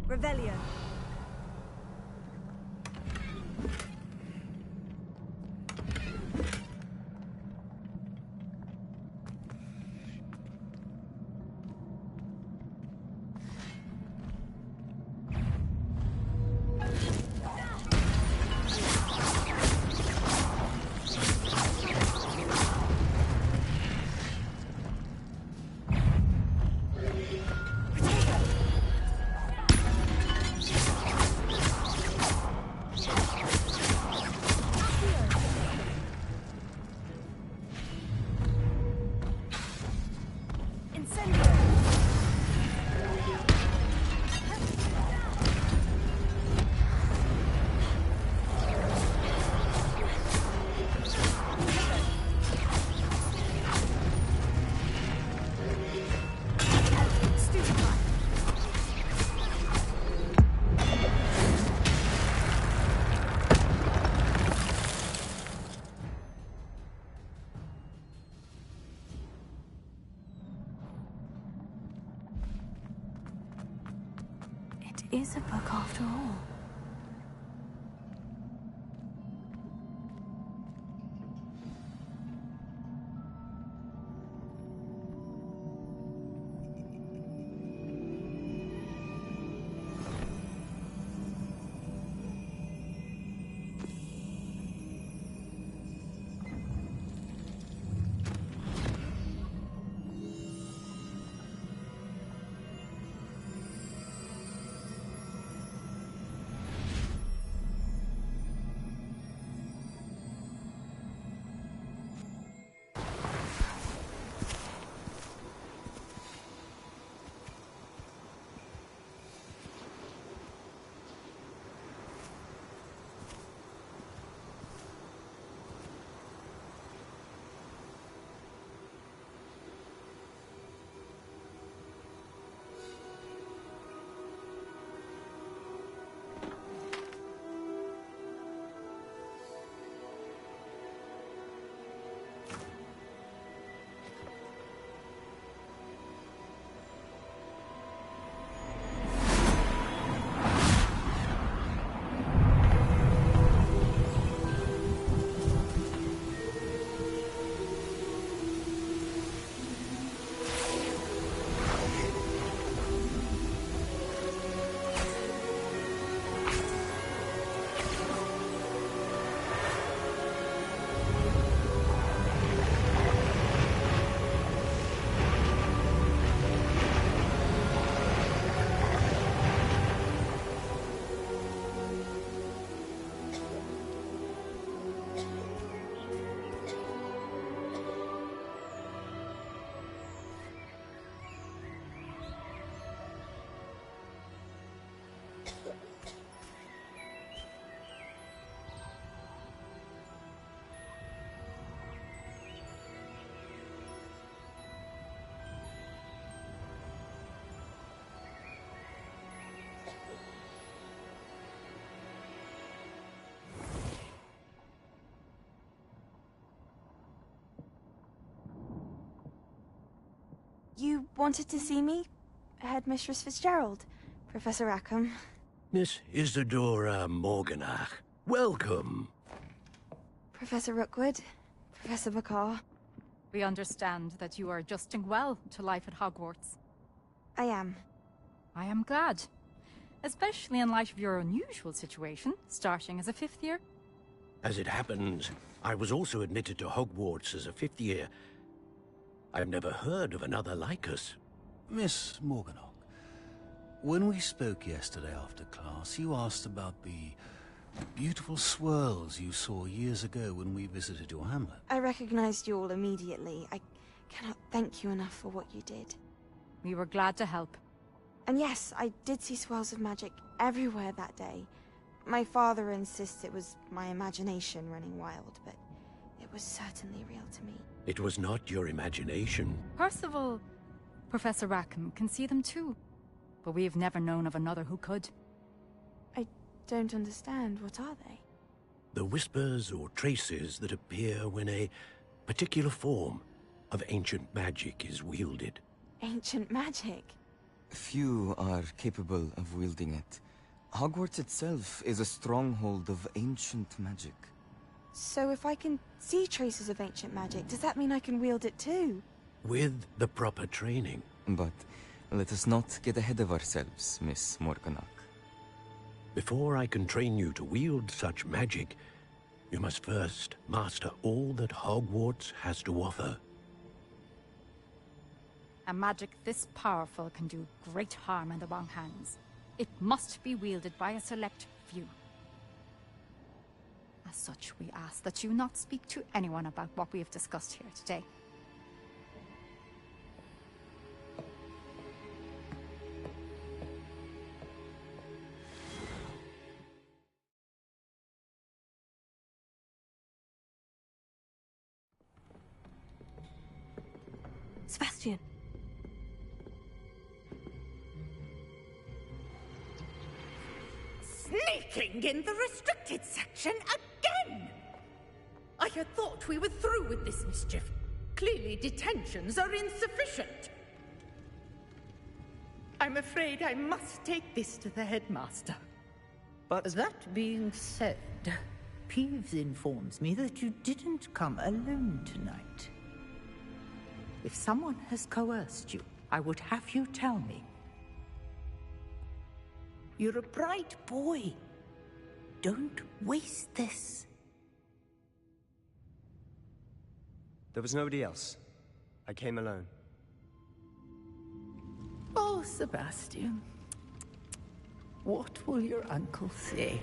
Revelio. It is a book after all. wanted to see me? Headmistress Fitzgerald, Professor Rackham. Miss Isadora Morganach, welcome. Professor Rookwood, Professor Bakar. We understand that you are adjusting well to life at Hogwarts. I am. I am glad. Especially in light of your unusual situation, starting as a 5th year. As it happens, I was also admitted to Hogwarts as a 5th year. I've never heard of another like us. Miss Morganach, when we spoke yesterday after class, you asked about the beautiful swirls you saw years ago when we visited your hamlet. I recognized you all immediately. I cannot thank you enough for what you did. We were glad to help. And yes, I did see swirls of magic everywhere that day. My father insists it was my imagination running wild, but it was certainly real to me. It was not your imagination. Percival, Professor Rackham can see them too. But we have never known of another who could. I don't understand. What are they? The whispers or traces that appear when a particular form of ancient magic is wielded. Ancient magic? Few are capable of wielding it. Hogwarts itself is a stronghold of ancient magic. So if I can see traces of ancient magic, does that mean I can wield it too? With the proper training. But let us not get ahead of ourselves, Miss Morganach. Before I can train you to wield such magic, you must first master all that Hogwarts has to offer. A magic this powerful can do great harm in the wrong hands. It must be wielded by a select few. As such, we ask that you not speak to anyone about what we have discussed here today. Sebastian. Sneaking in the restricted section again! I had thought we were through with this mischief. Clearly detentions are insufficient. I'm afraid I must take this to the headmaster. But that being said, Peeves informs me that you didn't come alone tonight. If someone has coerced you, I would have you tell me. You're a bright boy. Don't waste this. There was nobody else. I came alone. Oh, Sebastian. What will your uncle say?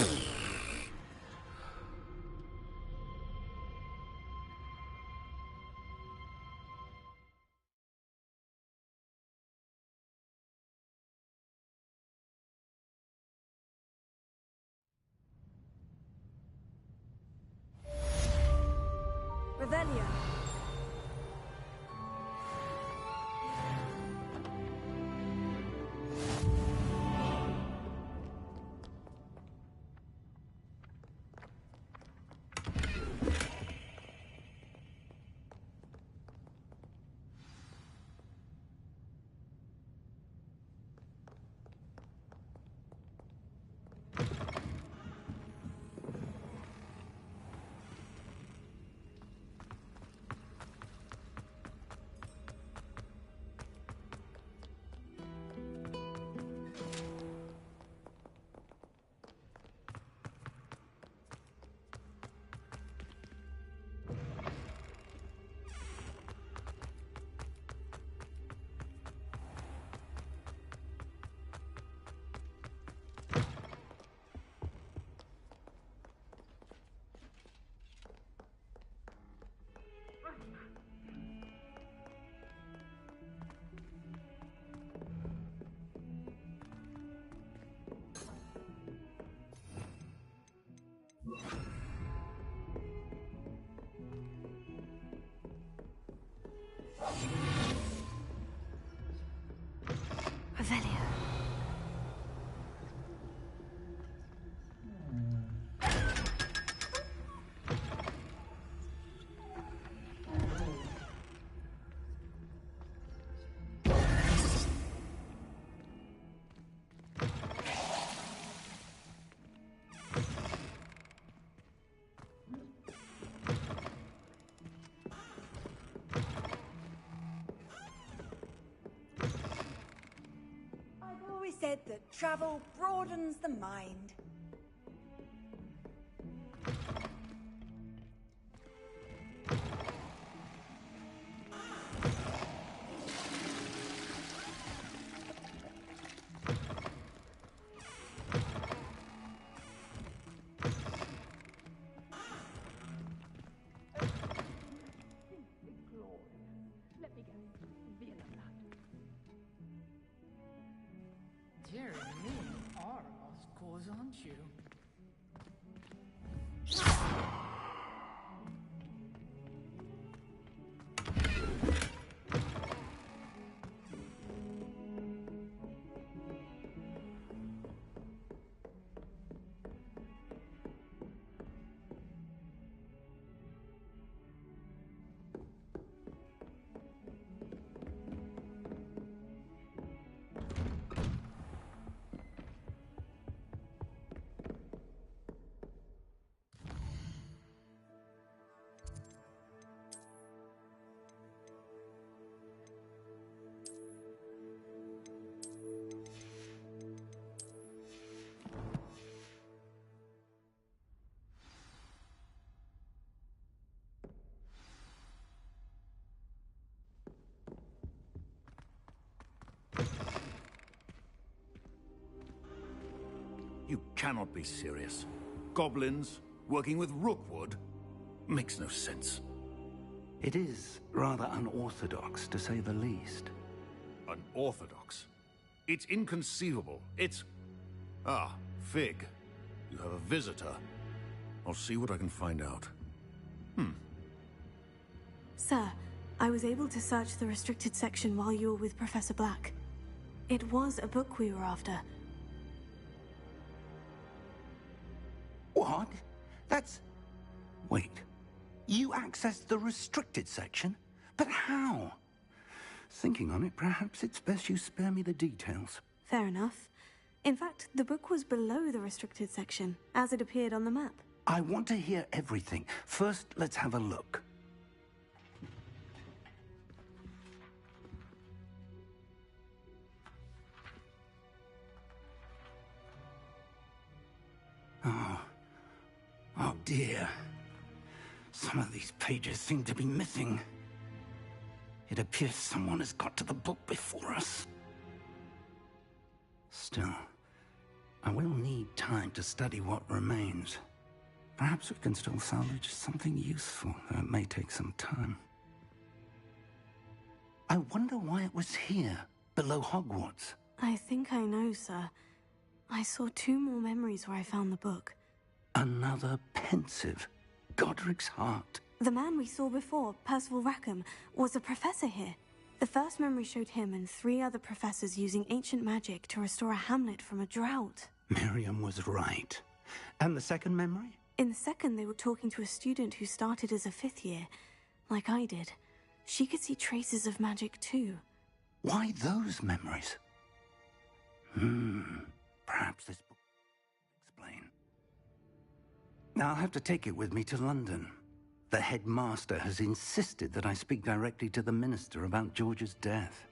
Revelio. said that travel broadens the mind. Dear me, are a lost cause, aren't you? You cannot be serious. Goblins working with Rookwood? Makes no sense. It is rather unorthodox, to say the least. Unorthodox? It's inconceivable. It's... Ah, Fig. You have a visitor. I'll see what I can find out. Sir, I was able to search the restricted section while you were with Professor Black. It was a book we were after. What? That's... Wait. You accessed the restricted section? But how? Thinking on it, perhaps it's best you spare me the details. Fair enough. In fact, the book was below the restricted section, as it appeared on the map. I want to hear everything. First, let's have a look. Oh dear. Some of these pages seem to be missing. It appears someone has got to the book before us. Still, I will need time to study what remains. Perhaps we can still salvage something useful, though it may take some time. I wonder why it was here, below Hogwarts. I think I know, sir. I saw 2 more memories where I found the book. Another pensive. Godric's heart. The man we saw before, Percival Rackham, was a professor here. The first memory showed him and 3 other professors using ancient magic to restore a hamlet from a drought. Miriam was right. And the second memory? In the second, they were talking to a student who started as a 5th year, like I did. She could see traces of magic too. Why those memories? Perhaps this book will explain. Now I'll have to take it with me to London. The headmaster has insisted that I speak directly to the minister about George's death.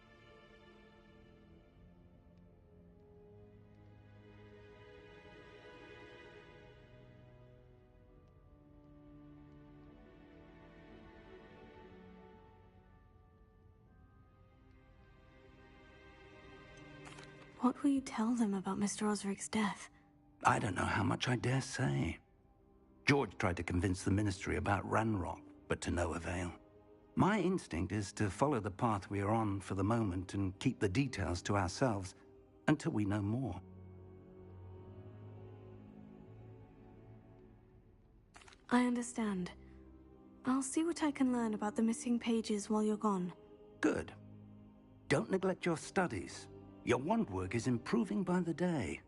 What will you tell them about Mr. Osric's death? I don't know how much I dare say. George tried to convince the ministry about Ranrock, but to no avail. My instinct is to follow the path we are on for the moment and keep the details to ourselves until we know more. I understand. I'll see what I can learn about the missing pages while you're gone. Good. Don't neglect your studies. Your wand work is improving by the day.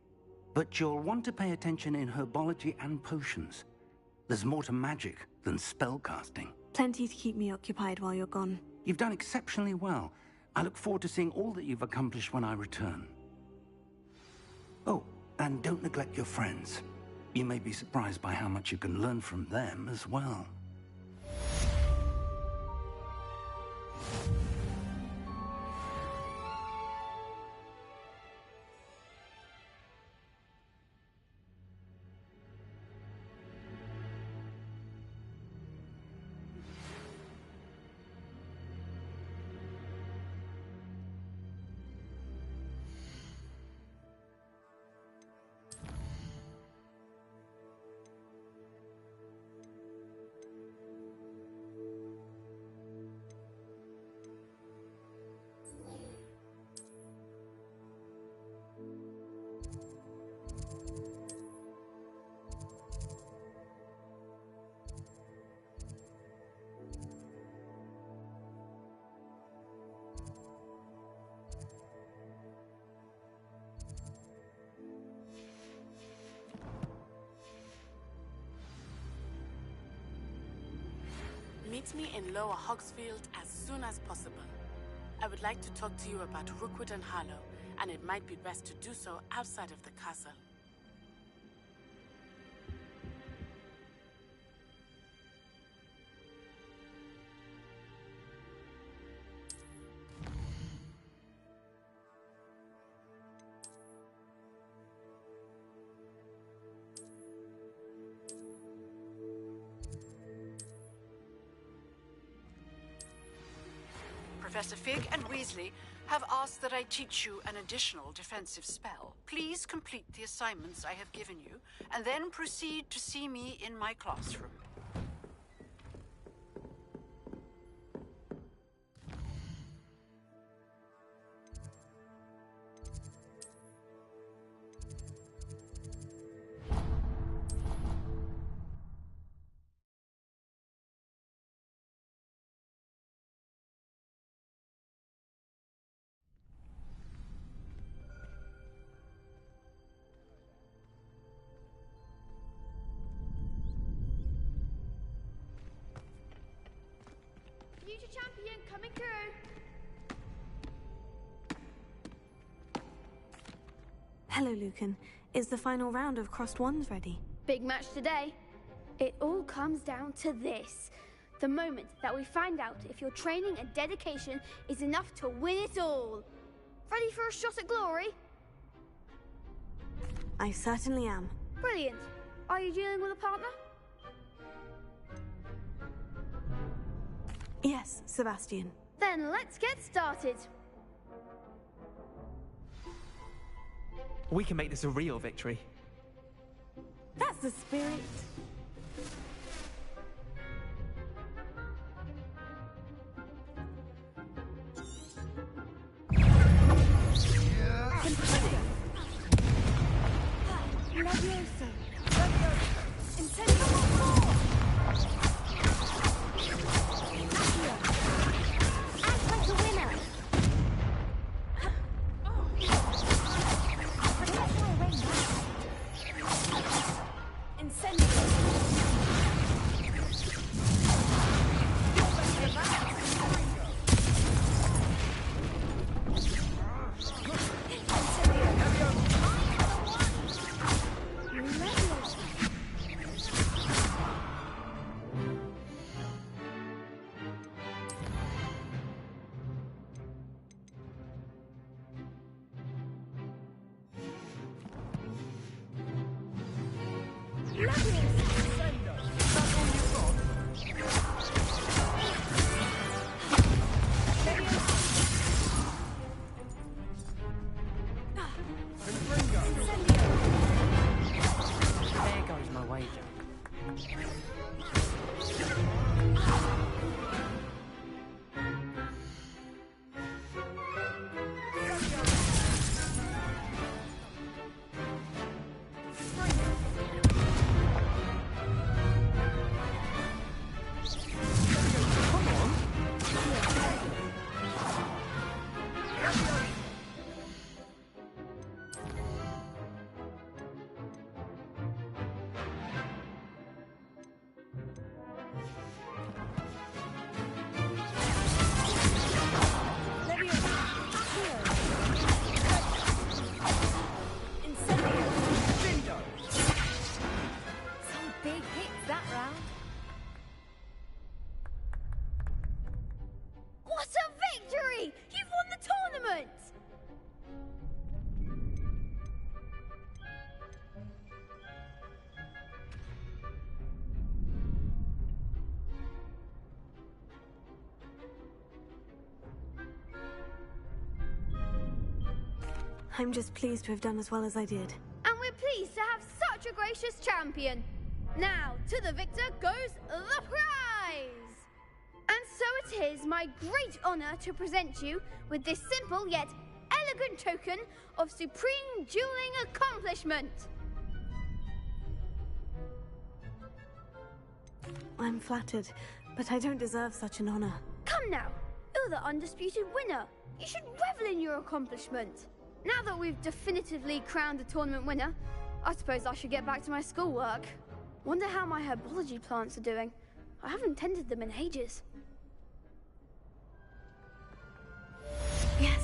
But you'll want to pay attention in herbology and potions. There's more to magic than spellcasting. Plenty to keep me occupied while you're gone. You've done exceptionally well. I look forward to seeing all that you've accomplished when I return. Oh, and don't neglect your friends. You may be surprised by how much you can learn from them as well. Meet me in Lower Hogsfield as soon as possible. I would like to talk to you about Rookwood and Harlow, and it might be best to do so outside of the castle. Professor Fig and Weasley have asked that I teach you an additional defensive spell. Please complete the assignments I have given you, and then proceed to see me in my classroom. Future champion coming through. Hello, Lucan. Is the final round of Crossed Wands ready? Big match today. It all comes down to this. The moment that we find out if your training and dedication is enough to win it all. Ready for a shot at glory? I certainly am. Brilliant. Are you dealing with a partner? Yes, Sebastian. Then let's get started. We can make this a real victory. That's the spirit. Levioso. Incendio. Act like a winner. I'm just pleased to have done as well as I did. And we're pleased to have such a gracious champion. Now, to the victor goes the prize! And so it is my great honor to present you with this simple yet elegant token of supreme dueling accomplishment. I'm flattered, but I don't deserve such an honor. Come now, you're the undisputed winner. You should revel in your accomplishment. Now that we've definitively crowned the tournament winner, I suppose I should get back to my schoolwork. Wonder how my herbology plants are doing. I haven't tended them in ages. Yes.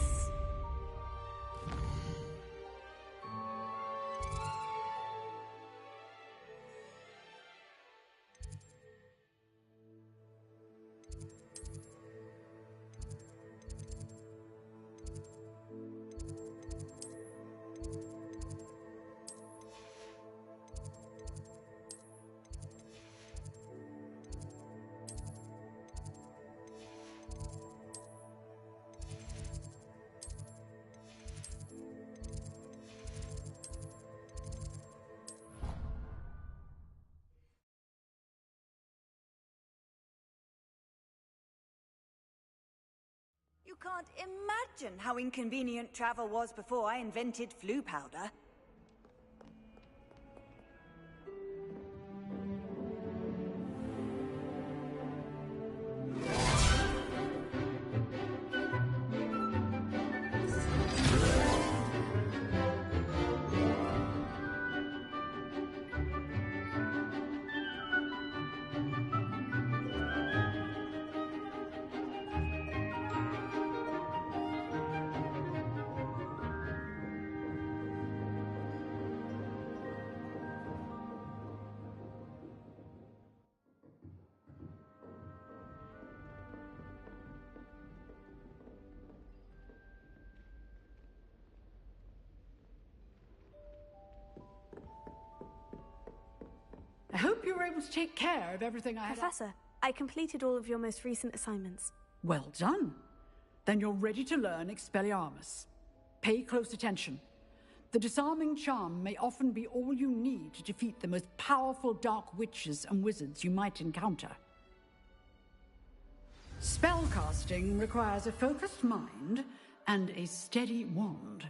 You can't imagine how inconvenient travel was before I invented flu powder. I hope you were able to take care of everything I had. Professor, I completed all of your most recent assignments. Well done. Then you're ready to learn Expelliarmus. Pay close attention. The disarming charm may often be all you need to defeat the most powerful dark witches and wizards you might encounter. Spellcasting requires a focused mind and a steady wand.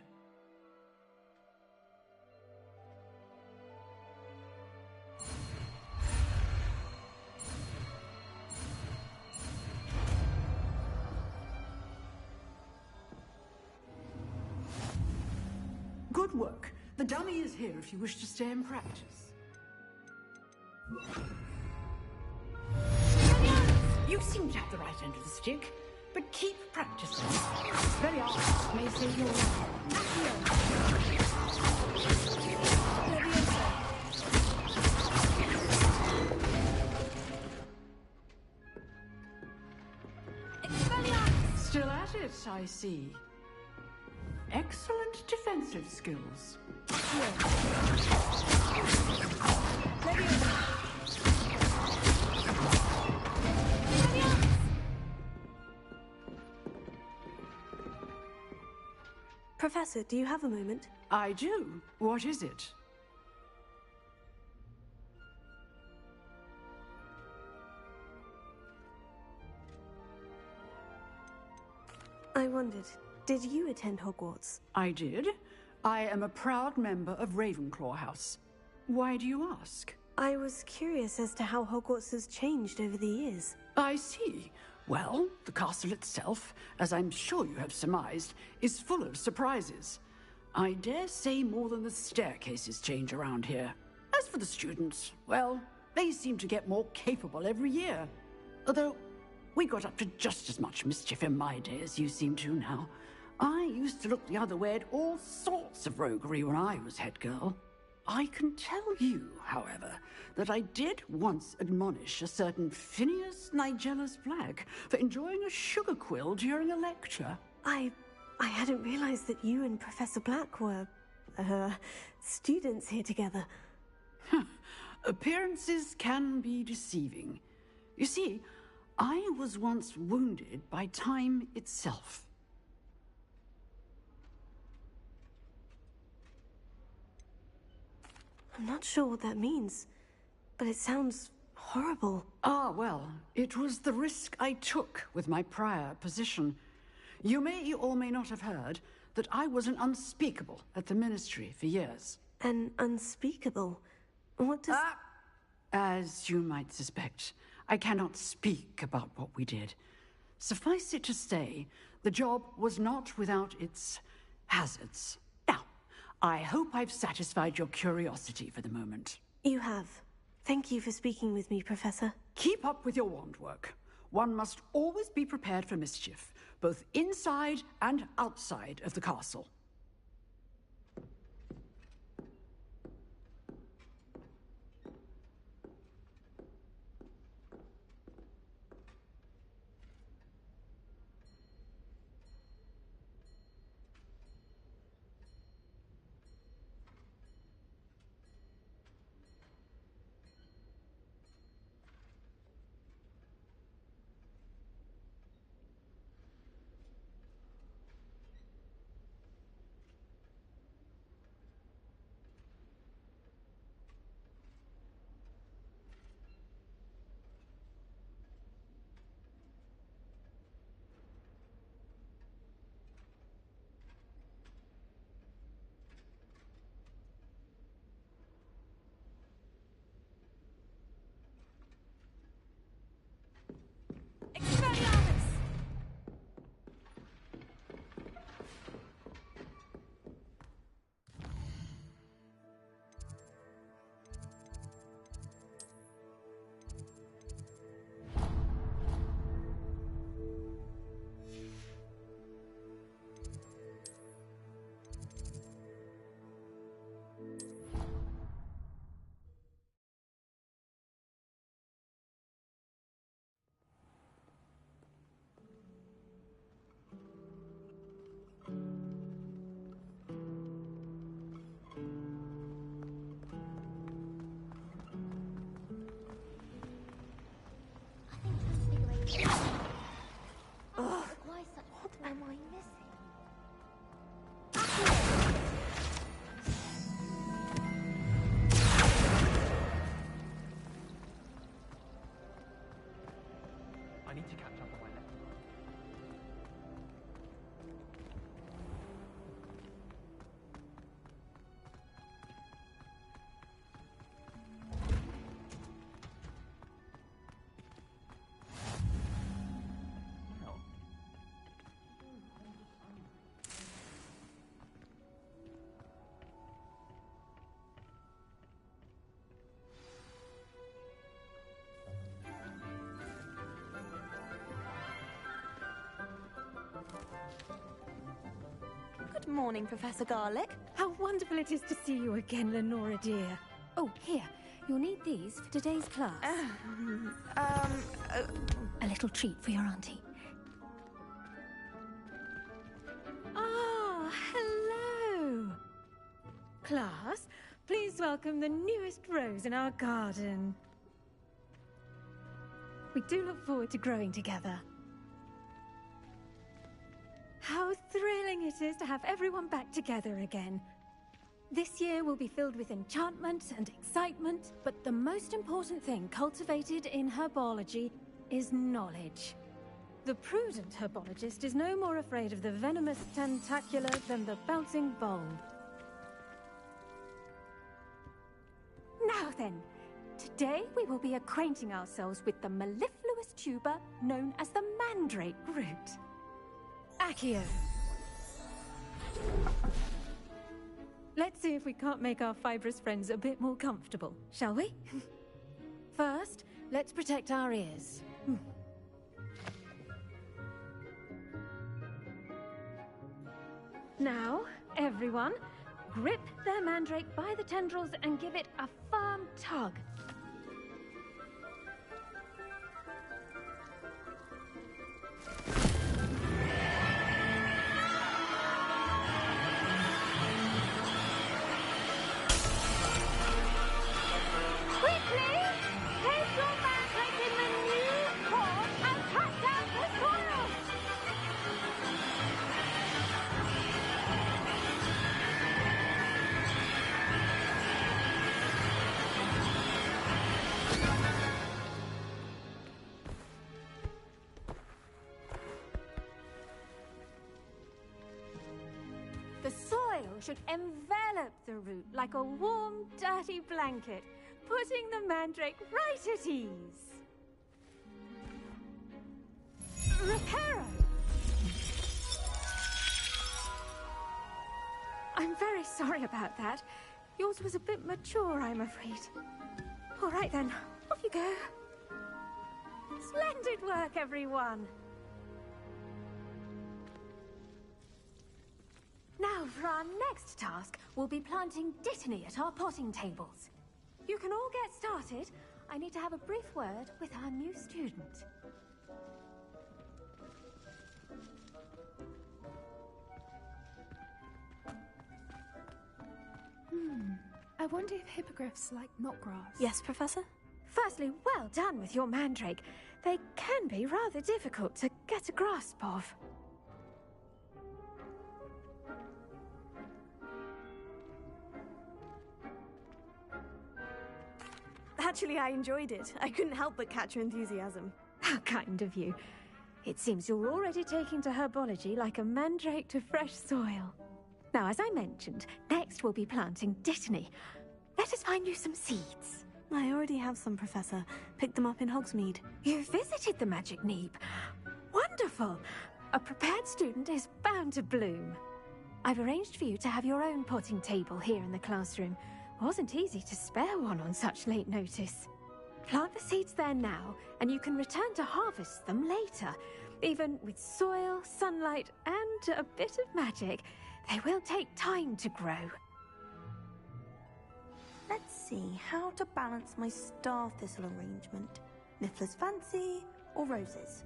Good work. The dummy is here if you wish to stay and practice. You seem to have the right end of the stick, but keep practicing. Expelliarmus may save your life. Still at it, I see. Excellent defensive skills. Professor, do you have a moment? I do. What is it? I wondered, did you attend Hogwarts? I did. I am a proud member of Ravenclaw House. Why do you ask? I was curious as to how Hogwarts has changed over the years. I see. Well, the castle itself, as I'm sure you have surmised, is full of surprises. I dare say more than the staircases change around here. As for the students, well, they seem to get more capable every year. Although, we got up to just as much mischief in my day as you seem to now. I used to look the other way at all sorts of roguery when I was head girl. I can tell you, however, that I did once admonish a certain Phineas Nigellus Black for enjoying a sugar quill during a lecture. I hadn't realized that you and Professor Black were, students here together. Appearances can be deceiving. You see, I was once wounded by time itself. I'm not sure what that means, but it sounds horrible. Ah, well, it was the risk I took with my prior position. You may or may not have heard that I was an unspeakable at the Ministry for years. An unspeakable? What does... As you might suspect, I cannot speak about what we did. Suffice it to say, the job was not without its hazards. Now, I hope I've satisfied your curiosity for the moment. You have. Thank you for speaking with me, Professor. Keep up with your wand work. One must always be prepared for mischief, both inside and outside of the castle. What am I missing? I need to catch up on my lessons. Good morning, Professor Garlick. How wonderful it is to see you again, Lenora dear. Oh, here. You'll need these for today's class. A little treat for your auntie. Ah, hello. Class, please welcome the newest rose in our garden. We do look forward to growing together. How thrilling it is to have everyone back together again. This year will be filled with enchantment and excitement, but the most important thing cultivated in herbology is knowledge. The prudent herbologist is no more afraid of the venomous tentacular than the bouncing bulb. Now then, today we will be acquainting ourselves with the mellifluous tuber known as the mandrake root. Accio. Let's see if we can't make our fibrous friends a bit more comfortable, shall we? First, let's protect our ears. Now, everyone, grip their mandrake by the tendrils and give it a firm tug. Should envelop the root like a warm, dirty blanket, putting the mandrake right at ease. Reparo! I'm very sorry about that. Yours was a bit mature, I'm afraid. All right then, off you go. Splendid work, everyone! Now, for our next task, we'll be planting Dittany at our potting tables. You can all get started. I need to have a brief word with our new student. I wonder if hippogriffs like knotgrass. Yes, Professor? Firstly, well done with your mandrake. They can be rather difficult to get a grasp of. Actually, I enjoyed it. I couldn't help but catch your enthusiasm. How kind of you. It seems you're already taking to herbology like a mandrake to fresh soil. Now, as I mentioned, next we'll be planting Dittany. Let us find you some seeds. I already have some, Professor. Picked them up in Hogsmeade. You visited the Magic Neep. Wonderful! A prepared student is bound to bloom. I've arranged for you to have your own potting table here in the classroom. Wasn't easy to spare one on such late notice. Plant the seeds there now, and you can return to harvest them later. Even with soil, sunlight, and a bit of magic, they will take time to grow. Let's see how to balance my star thistle arrangement. Niffler's fancy or roses?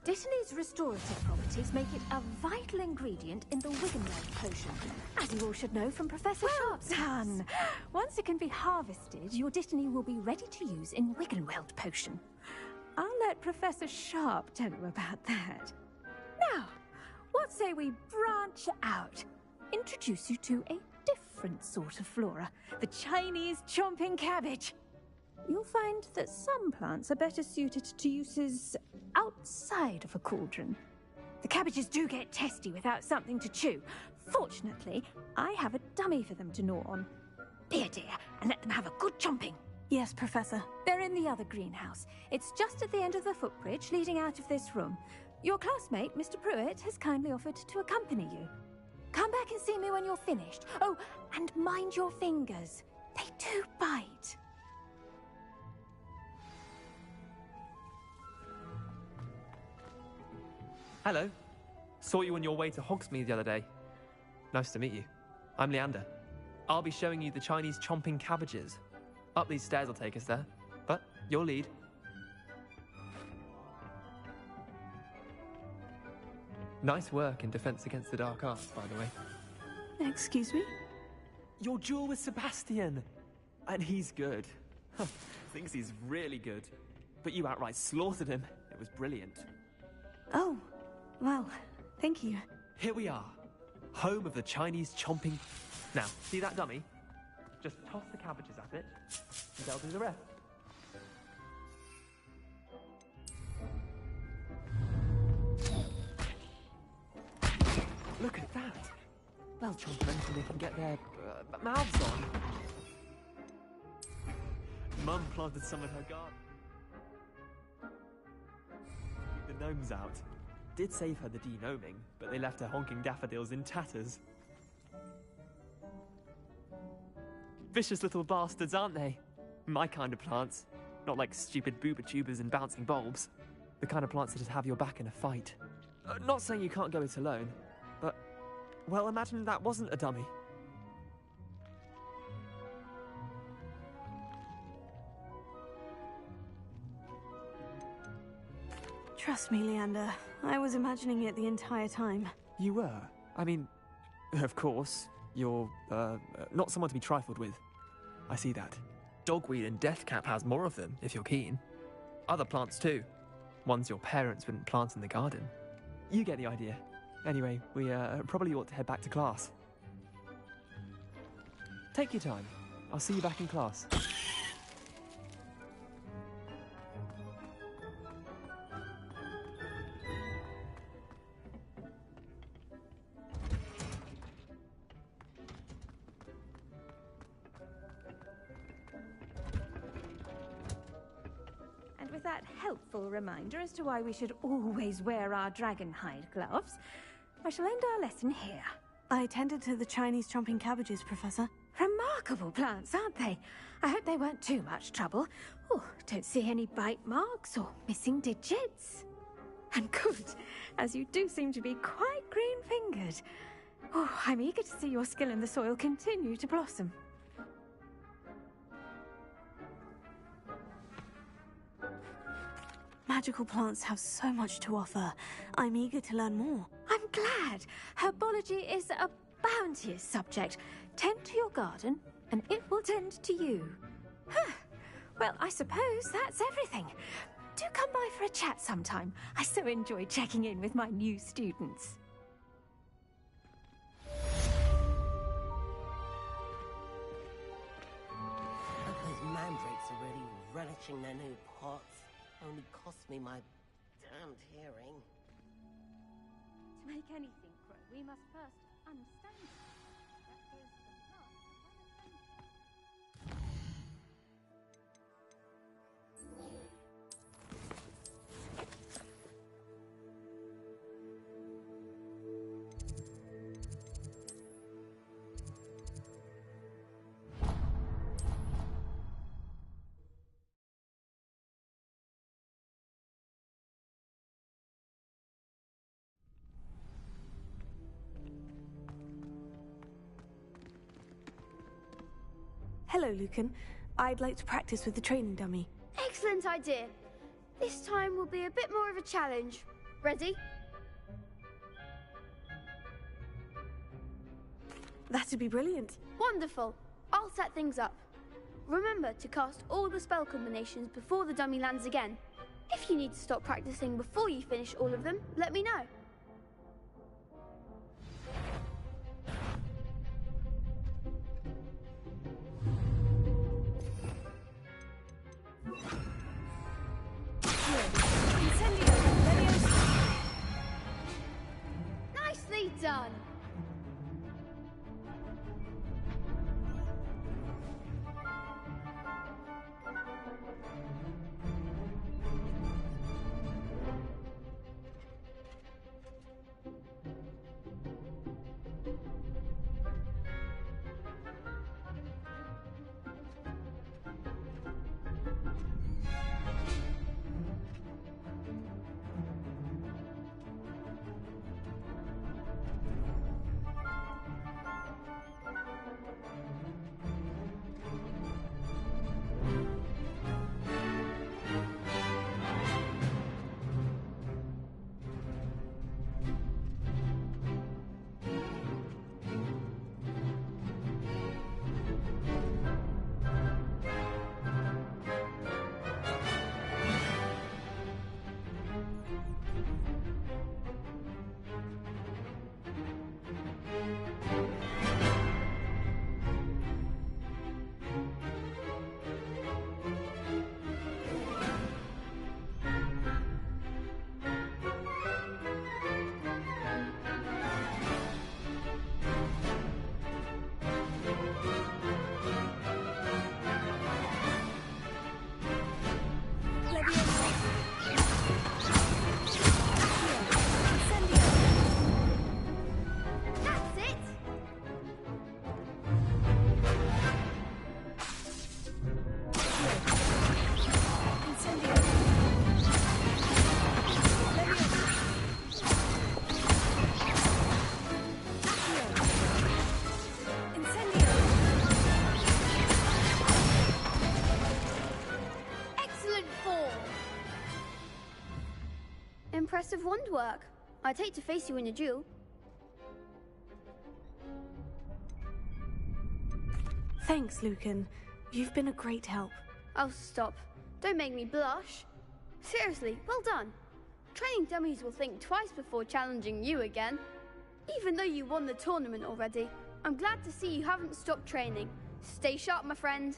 Dittany's restorative properties make it a vital ingredient in the Wiggenweld potion, as you all should know from Professor Sharp's done. Once it can be harvested, your Dittany will be ready to use in Wiggenweld potion. I'll let Professor Sharp tell you about that. Now, what say we branch out? Introduce you to a different sort of flora, the Chinese chomping cabbage. You'll find that some plants are better suited to uses outside of a cauldron. The cabbages do get testy without something to chew. Fortunately, I have a dummy for them to gnaw on. Dear, and let them have a good chomping. Yes, Professor. They're in the other greenhouse. It's just at the end of the footbridge leading out of this room. Your classmate, Mr. Pruitt, has kindly offered to accompany you. Come back and see me when you're finished. Oh, and mind your fingers. They do bite. Hello. Saw you on your way to Hogsmeade the other day. Nice to meet you. I'm Leander. I'll be showing you the Chinese chomping cabbages. Up these stairs will take us there, but you'll lead. Nice work in Defense Against the Dark Arts, by the way. Excuse me? Your duel with Sebastian! And he's good. Thinks he's really good. But you outright slaughtered him. It was brilliant. Oh, well, thank you. Here we are. Home of the Chinese chomping... Now, see that dummy? Just toss the cabbages at it, and they'll do the rest. Look at that! They'll chomp anything they can get their mouths on. Mum planted some in her garden. The gnomes out. Did save her the de-gnoming, but they left her honking daffodils in tatters. Vicious little bastards, aren't they? My kind of plants. Not like stupid booba tubers and bouncing bulbs. The kind of plants that just have your back in a fight. Not saying you can't go it alone, but... well, imagine that wasn't a dummy. Trust me, Leander. I was imagining it the entire time. You were? I mean, of course. You're, not someone to be trifled with. I see that. Dogweed and deathcap has more of them, if you're keen. Other plants too. Ones your parents wouldn't plant in the garden. You get the idea. Anyway, we probably ought to head back to class. Take your time. I'll see you back in class. that helpful reminder as to why we should always wear our dragonhide gloves, I shall end our lesson here. I tended to the Chinese chomping cabbages, Professor. Remarkable plants, aren't they? I hope they weren't too much trouble. Oh, don't see any bite marks or missing digits. And good, as you do seem to be quite green-fingered. Oh, I'm eager to see your skill in the soil continue to blossom. Magical plants have so much to offer. I'm eager to learn more. I'm glad. Herbology is a bounteous subject. Tend to your garden, and it will tend to you. Well, I suppose that's everything. Do come by for a chat sometime. I so enjoy checking in with my new students. Those mandrakes are really relishing their new pots. Only cost me my damned hearing. To make anything grow, we must first understand it. That goes for the plant as well as things. Hello, Lucan. I'd like to practice with the training dummy. Excellent idea. This time will be a bit more of a challenge. Ready? That'd be brilliant. Wonderful. I'll set things up. Remember to cast all the spell combinations before the dummy lands again. If you need to stop practicing before you finish all of them, let me know. Nicely done! Impressive wand work. I'd hate to face you in a duel. Thanks, Lucan. You've been a great help. Oh, stop. Don't make me blush. Seriously, well done. Training dummies will think twice before challenging you again. Even though you won the tournament already, I'm glad to see you haven't stopped training. Stay sharp, my friend.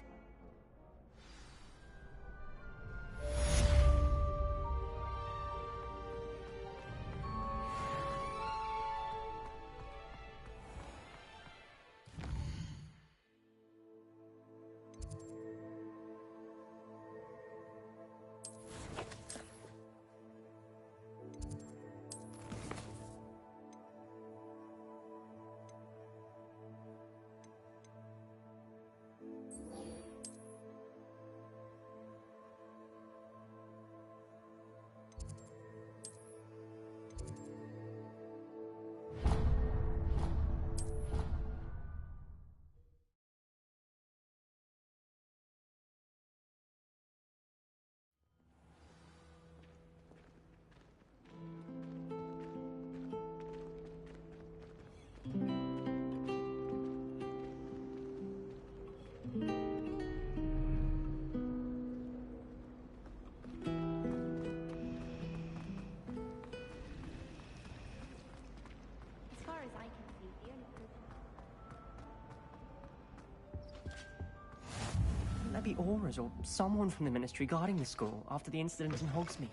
be Aura's or someone from the Ministry guarding the school after the incident in Hogsmeade.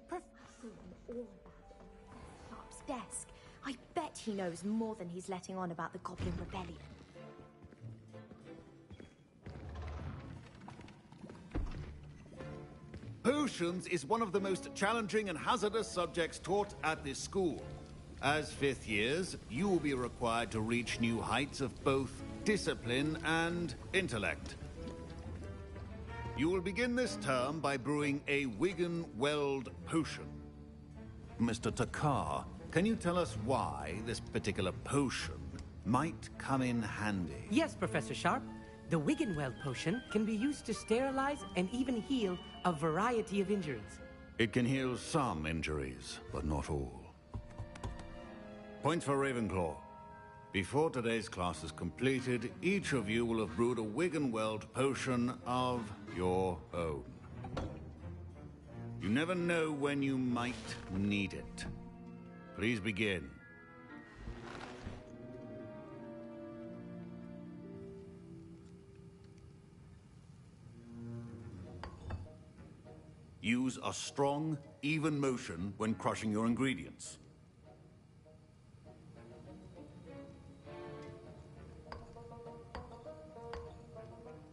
Professor knew all about it on Sharp's desk. I bet he knows more than he's letting on about the Goblin Rebellion. Potions is one of the most challenging and hazardous subjects taught at this school. As fifth years, you will be required to reach new heights of both discipline and intellect. You will begin this term by brewing a Wigan-Weld potion. Mr. Takar, can you tell us why this particular potion might come in handy? Yes, Professor Sharp. The Wiggenweld potion can be used to sterilize and even heal a variety of injuries. It can heal some injuries, but not all. Points for Ravenclaw. Before today's class is completed, each of you will have brewed a Wiggenweld potion of your own. You never know when you might need it. Please begin. Use a strong, even motion when crushing your ingredients.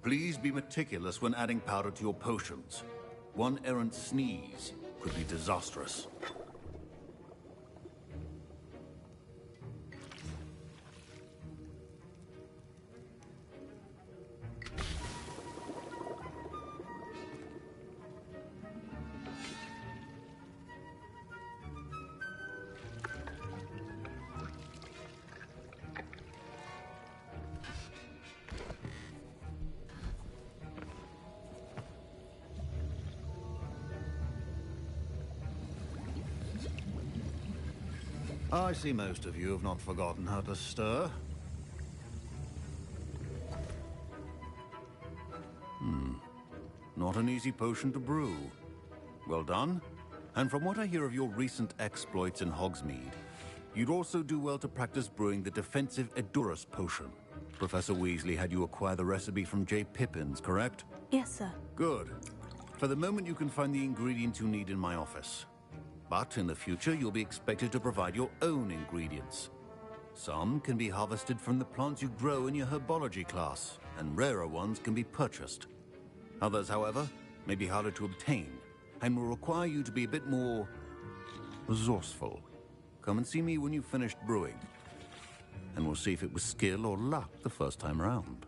Please be meticulous when adding powder to your potions. One errant sneeze could be disastrous. I see most of you have not forgotten how to stir. Not an easy potion to brew. Well done. And from what I hear of your recent exploits in Hogsmeade, you'd also do well to practice brewing the defensive Edurus potion. Professor Weasley had you acquire the recipe from J. Pippin's, correct? Yes, sir. Good. For the moment, you can find the ingredients you need in my office. But in the future, you'll be expected to provide your own ingredients. Some can be harvested from the plants you grow in your herbology class, and rarer ones can be purchased. Others, however, may be harder to obtain, and will require you to be a bit more resourceful. Come and see me when you've finished brewing, and we'll see if it was skill or luck the first time around.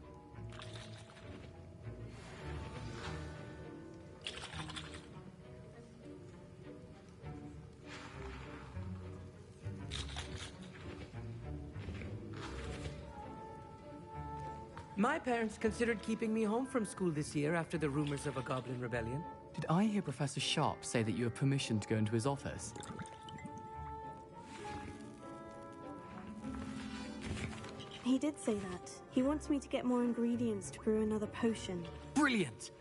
My parents considered keeping me home from school this year after the rumors of a Goblin Rebellion. Did I hear Professor Sharp say that you have permission to go into his office? He did say that. He wants me to get more ingredients to brew another potion. Brilliant!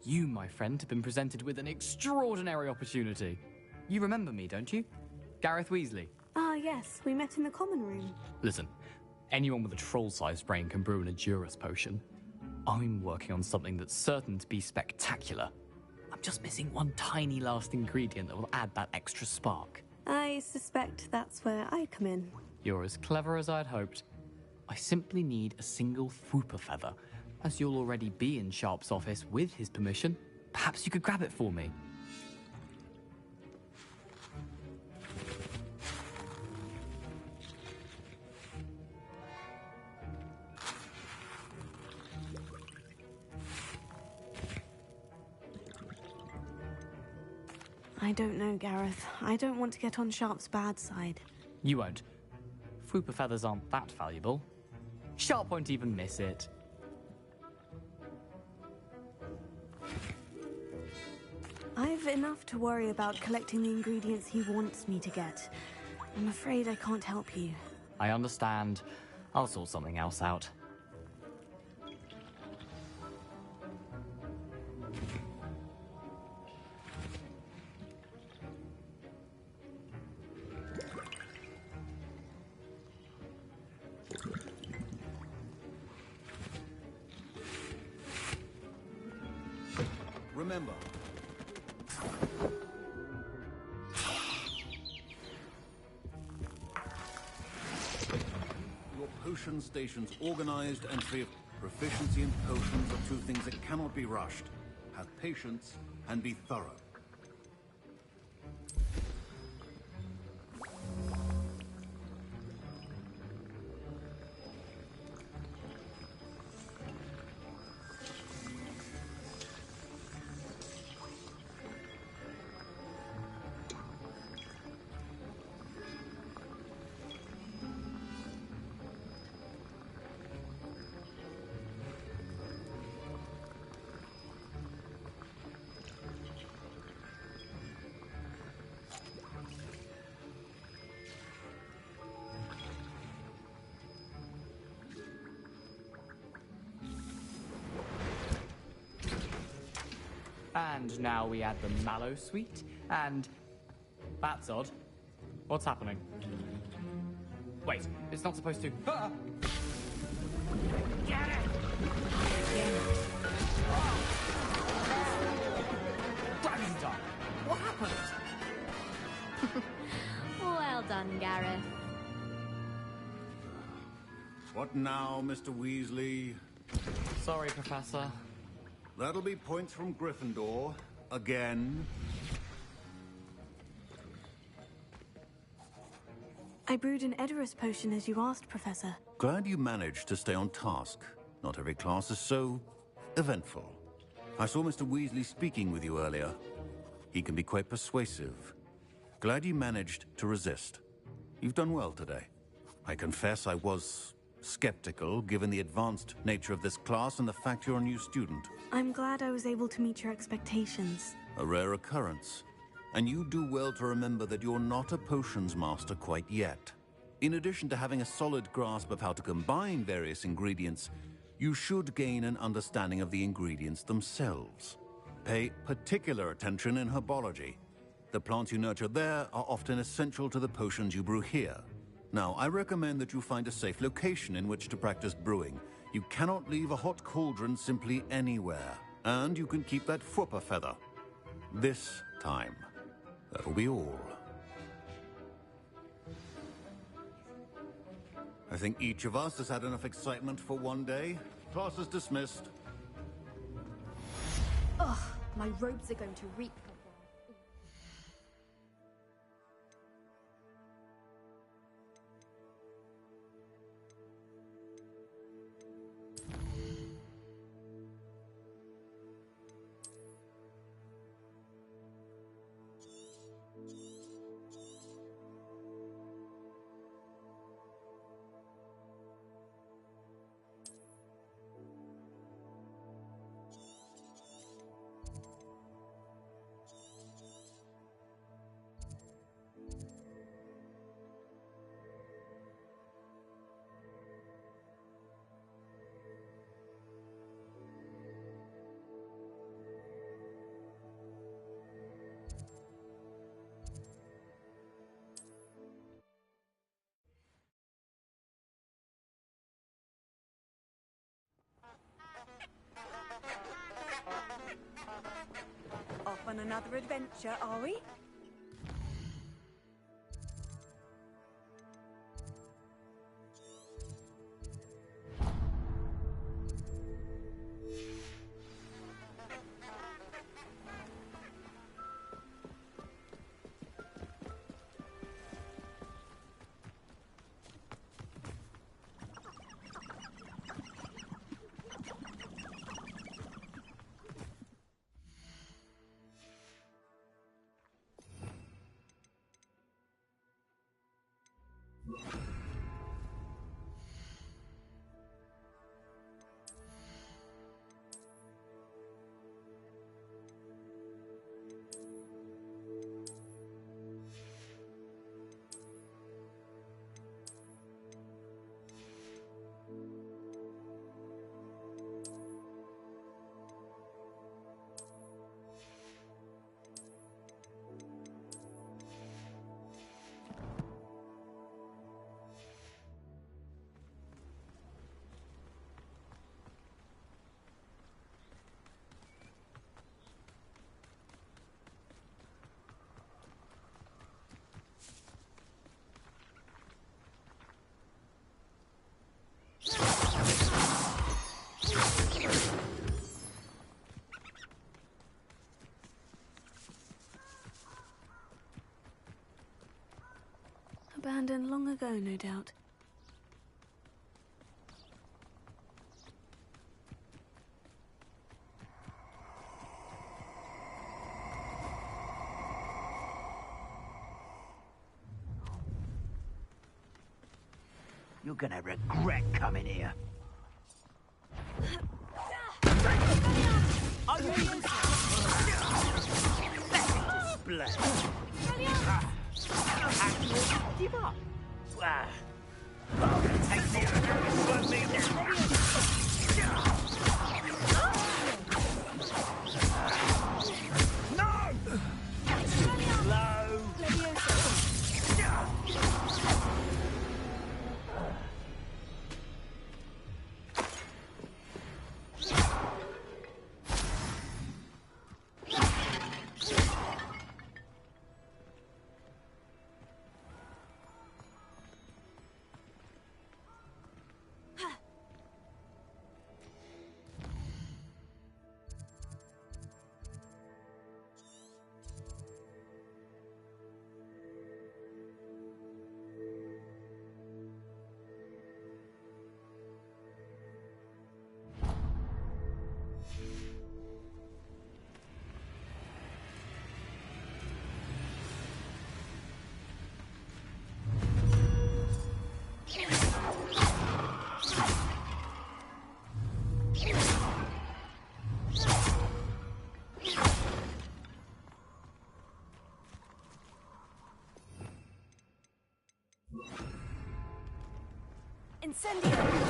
You, my friend, have been presented with an extraordinary opportunity. You remember me, don't you? Gareth Weasley. Ah, yes. We met in the common room. Listen, anyone with a troll-sized brain can brew an Edurus potion. I'm working on something that's certain to be spectacular. I'm just missing one tiny last ingredient that will add that extra spark. I suspect that's where I come in. You're as clever as I'd hoped. I simply need a single Fwooper feather. As you'll already be in Sharp's office with his permission, perhaps you could grab it for me. I don't know, Gareth. I don't want to get on Sharp's bad side. You won't. Fwooper feathers aren't that valuable. Sharp won't even miss it. I've enough to worry about collecting the ingredients he wants me to get. I'm afraid I can't help you. I understand. I'll sort something else out. remember. Your potion station's organized and free of proficiency in potions are two things that cannot be rushed. Have patience and be thorough. And now we add the mallow sweet, and that's odd. What's happening? Wait, it's not supposed to. Ah! Get it! Dragon Dog! What happened? Well done, Gareth. What now, Mr. Weasley? Sorry, Professor. That'll be points from Gryffindor. Again. I brewed an Edorus potion as you asked, Professor. Glad you managed to stay on task. Not every class is so eventful. I saw Mr. Weasley speaking with you earlier. He can be quite persuasive. Glad you managed to resist. You've done well today. I confess I was skeptical, given the advanced nature of this class and the fact you're a new student. I'm glad I was able to meet your expectations. A rare occurrence. And you do well to remember that you're not a potions master quite yet. In addition to having a solid grasp of how to combine various ingredients, you should gain an understanding of the ingredients themselves. Pay particular attention in herbology. The plants you nurture there are often essential to the potions you brew here. Now, I recommend that you find a safe location in which to practice brewing. You cannot leave a hot cauldron simply anywhere. And you can keep that Fwooper feather. This time. That'll be all. I think each of us has had enough excitement for one day. Class is dismissed. Ugh, my robes are going to reek. Off on another adventure, are we? Abandoned long ago, no doubt. You're gonna regret coming here. Are you Display. give up? Take me slow me down. No! Slow. Incendio!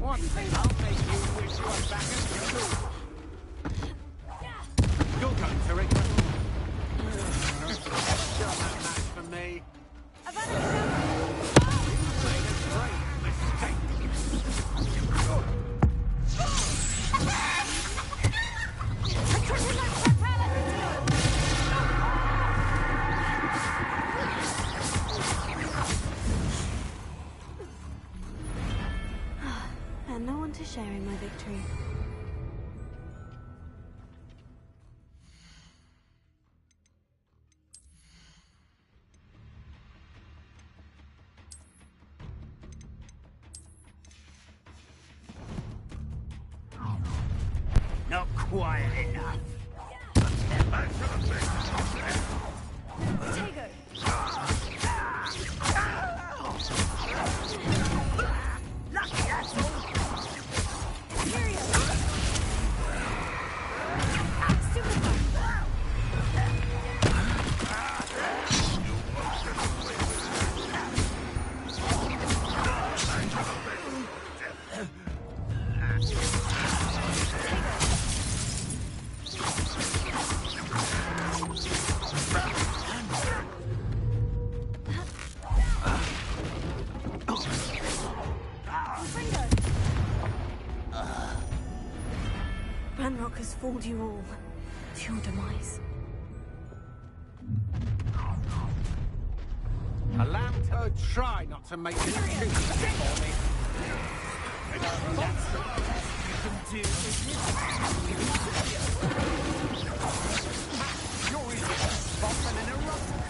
One thing I'll make you wish you were back at school. You're going to regret it. Not that match for me. You made a great mistake. And no one to share in my victory. Not quiet enough. Step back to the big. Tego! Lucky that's all. Ranrock has fooled you all to your demise. A lamb Try not to make it too easy for me. You're easy to spot and interrupt.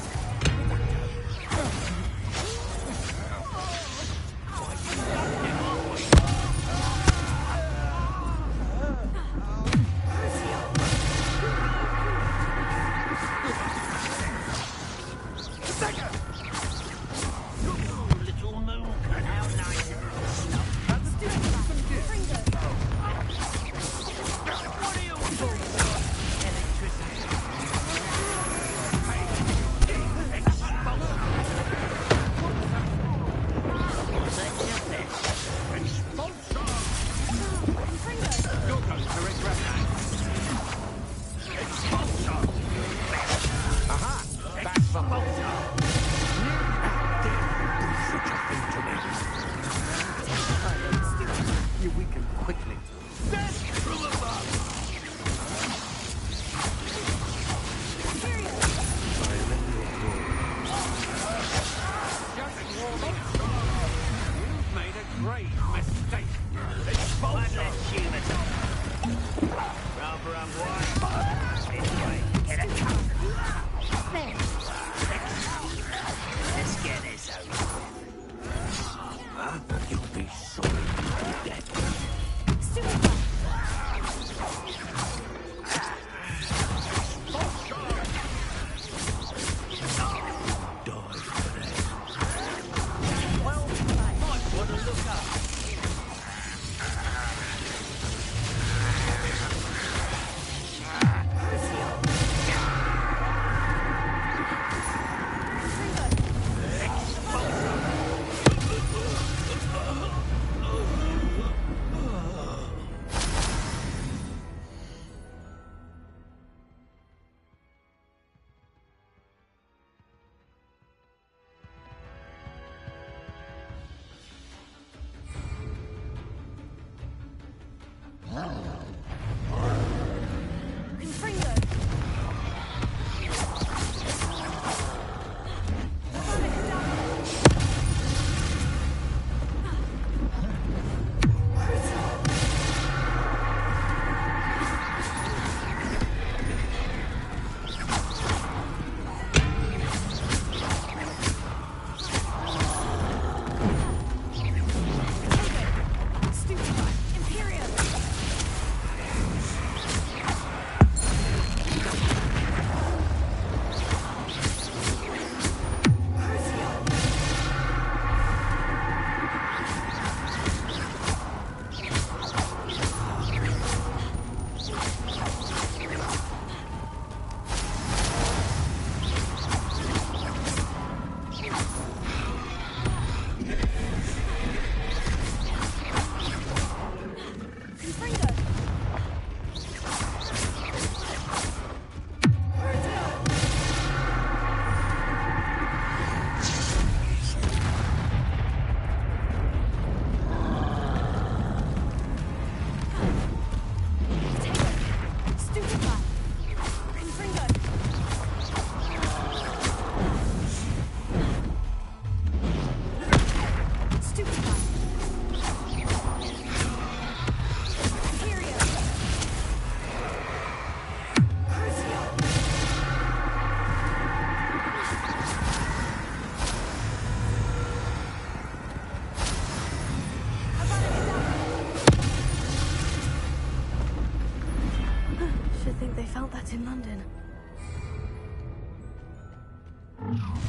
in London.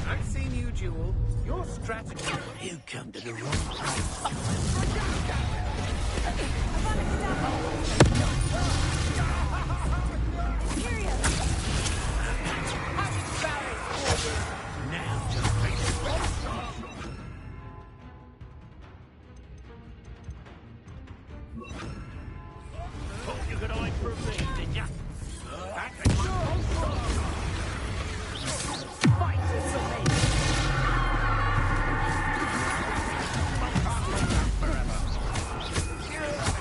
I've seen you, Jewel. Your strategy... You come to the wrong place. Now just make it thought you could hide from me, did ya? Back at my fight for me! Forever.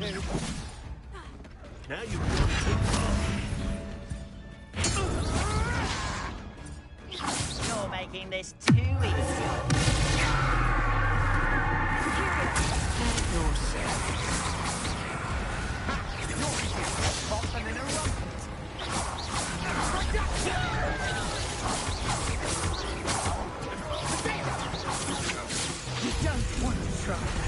Now you've gone too far. You're making this too easy. You don't want to try that again.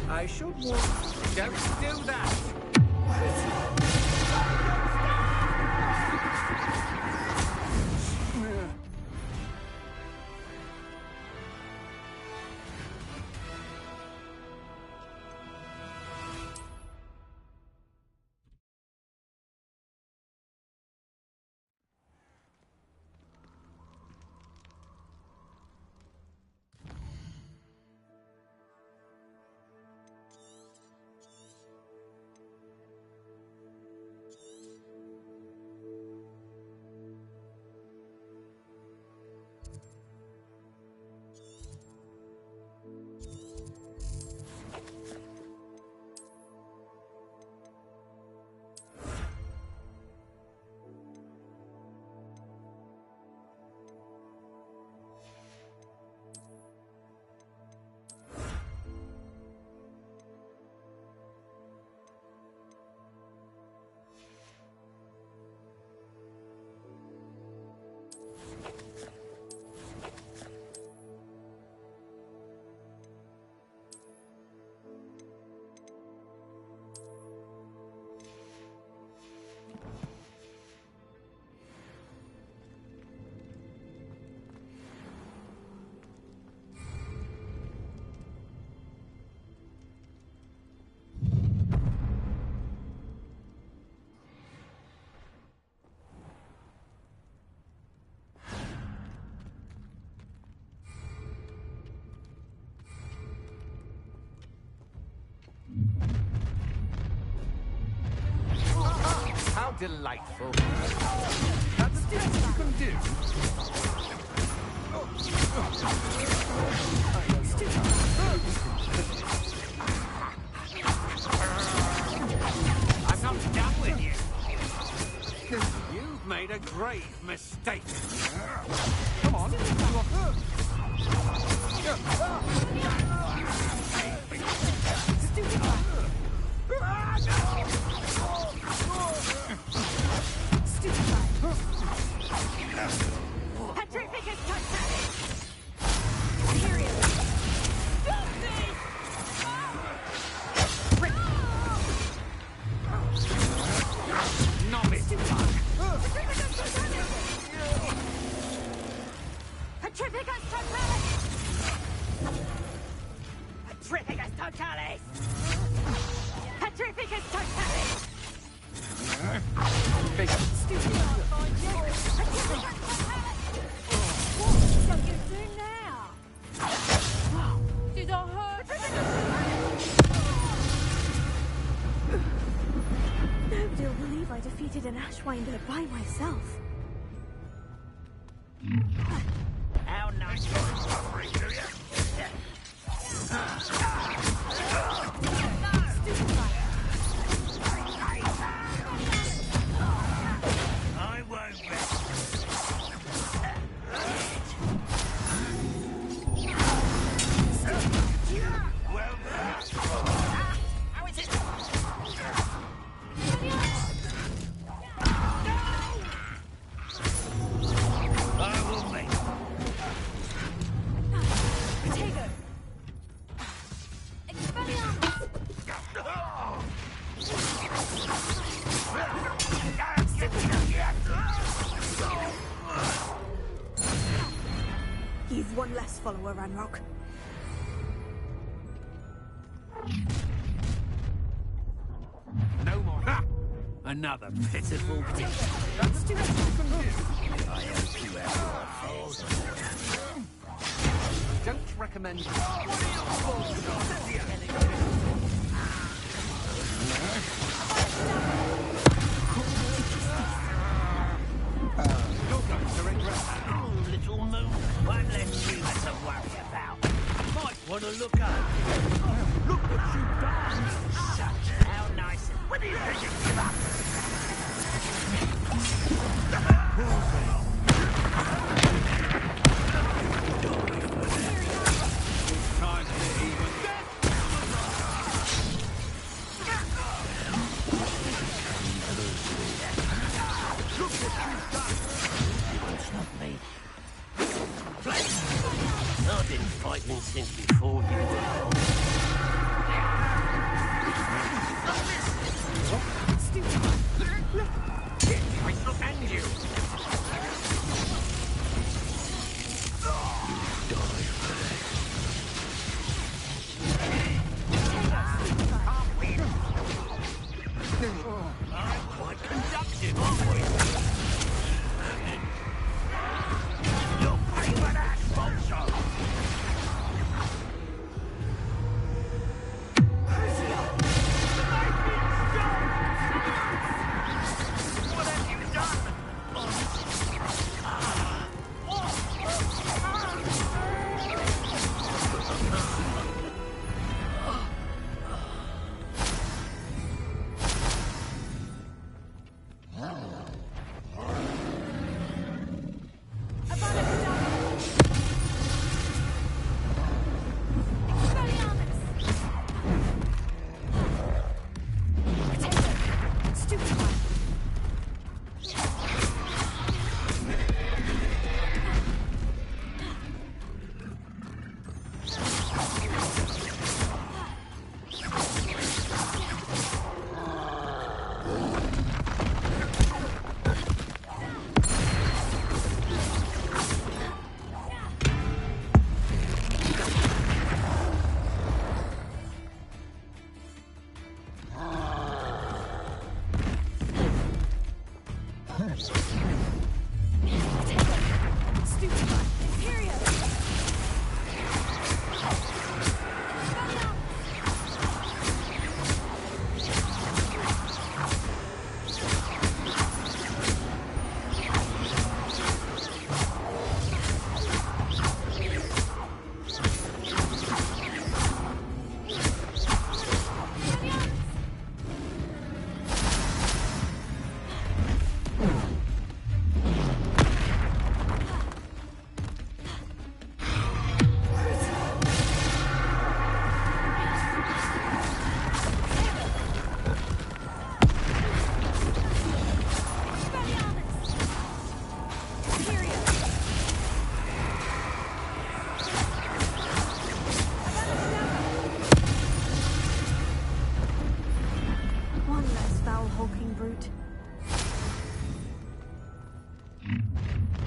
I should warn you, don't do that! How delightful. That's the best you can do. I'm not done with you. You've made a grave mistake. Come on, you are hurt. Petrificus Titanis! Period. Novice bug. Petrificus Totalis! Petrificus Totalis! Petrificus Totalis! I defeated an Ashwinder by myself. How nice you're suffering, do you? I won't rest. Well, how is it? I will make. Potato! You've one less follower, Ranrock. No more. Ha! Another pitiful. That's too much from you. I hope you have your fault. Don't recommend. You're going to regret that. Oh, little moon. One less you to worry about. Might want to look up. Look what you've done. Such how nice. When do you think you give up? Time to even death. Look what you've done. You won't stop me. I've been fighting since before you did. Look at you. I'm quite conductive, aren't we? You'll pay for that, Bonzo! What have you done?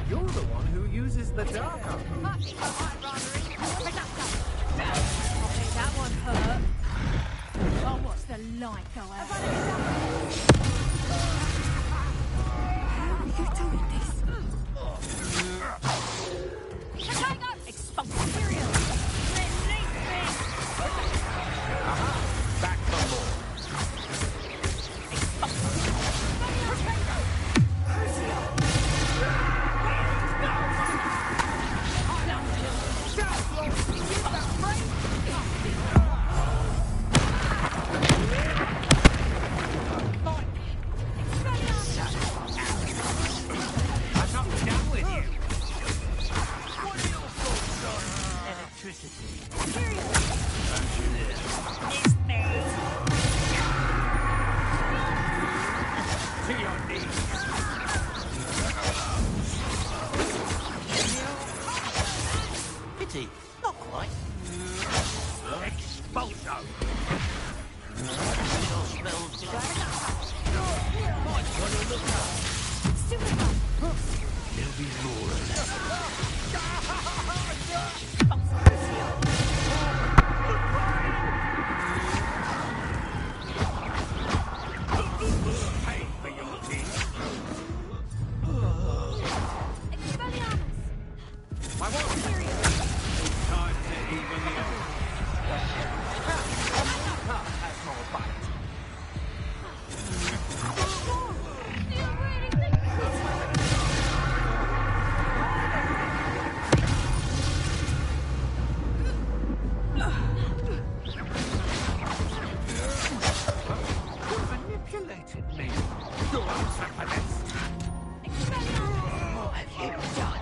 You're the one who uses the dark arm. That one hurt. I'll watch the light go out. How are you doing this? Potato! Expulse material! Release me! Aha! Back for more. Expulse! defeated me. Go on, Sapanes. What have you done?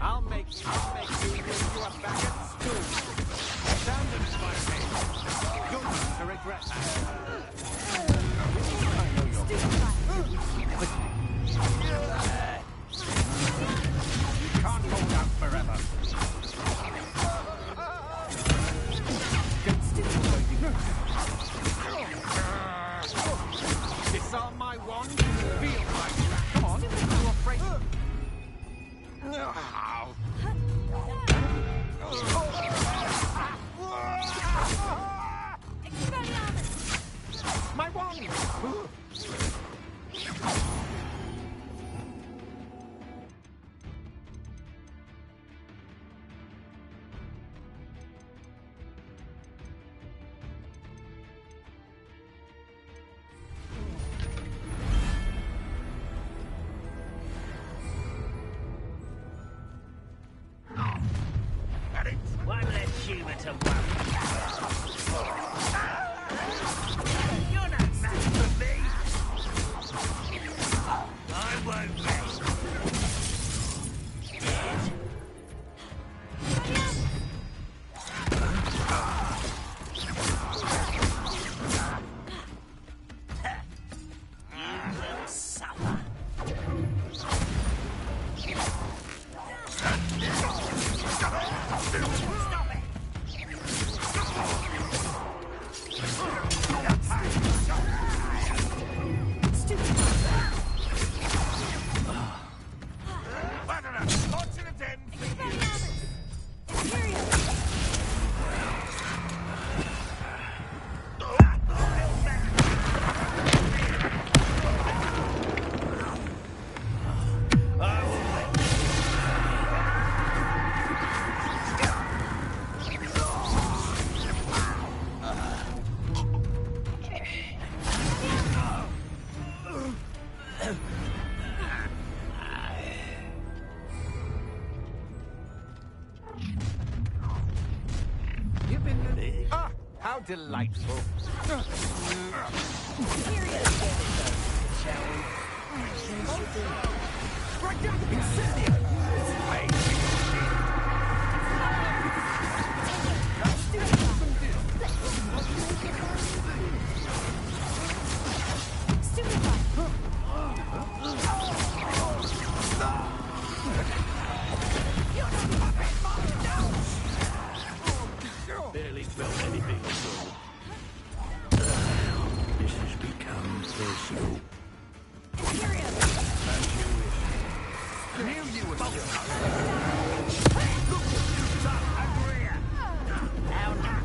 I'll make you when you are back at school. Sound inspiring. You're not to regret that. I know you're You can't hold out forever. Disarm my wand, feel my trap. Come on, you're afraid. My wand! One less human to worry about. You're not mad for me. I won't rest. You will suffer. You've been... Ah, how delightful. Right down, incendio! Barely felt anything at all. This has become personal. As you wish. Knew you were Look what you've done, Andrea! How now?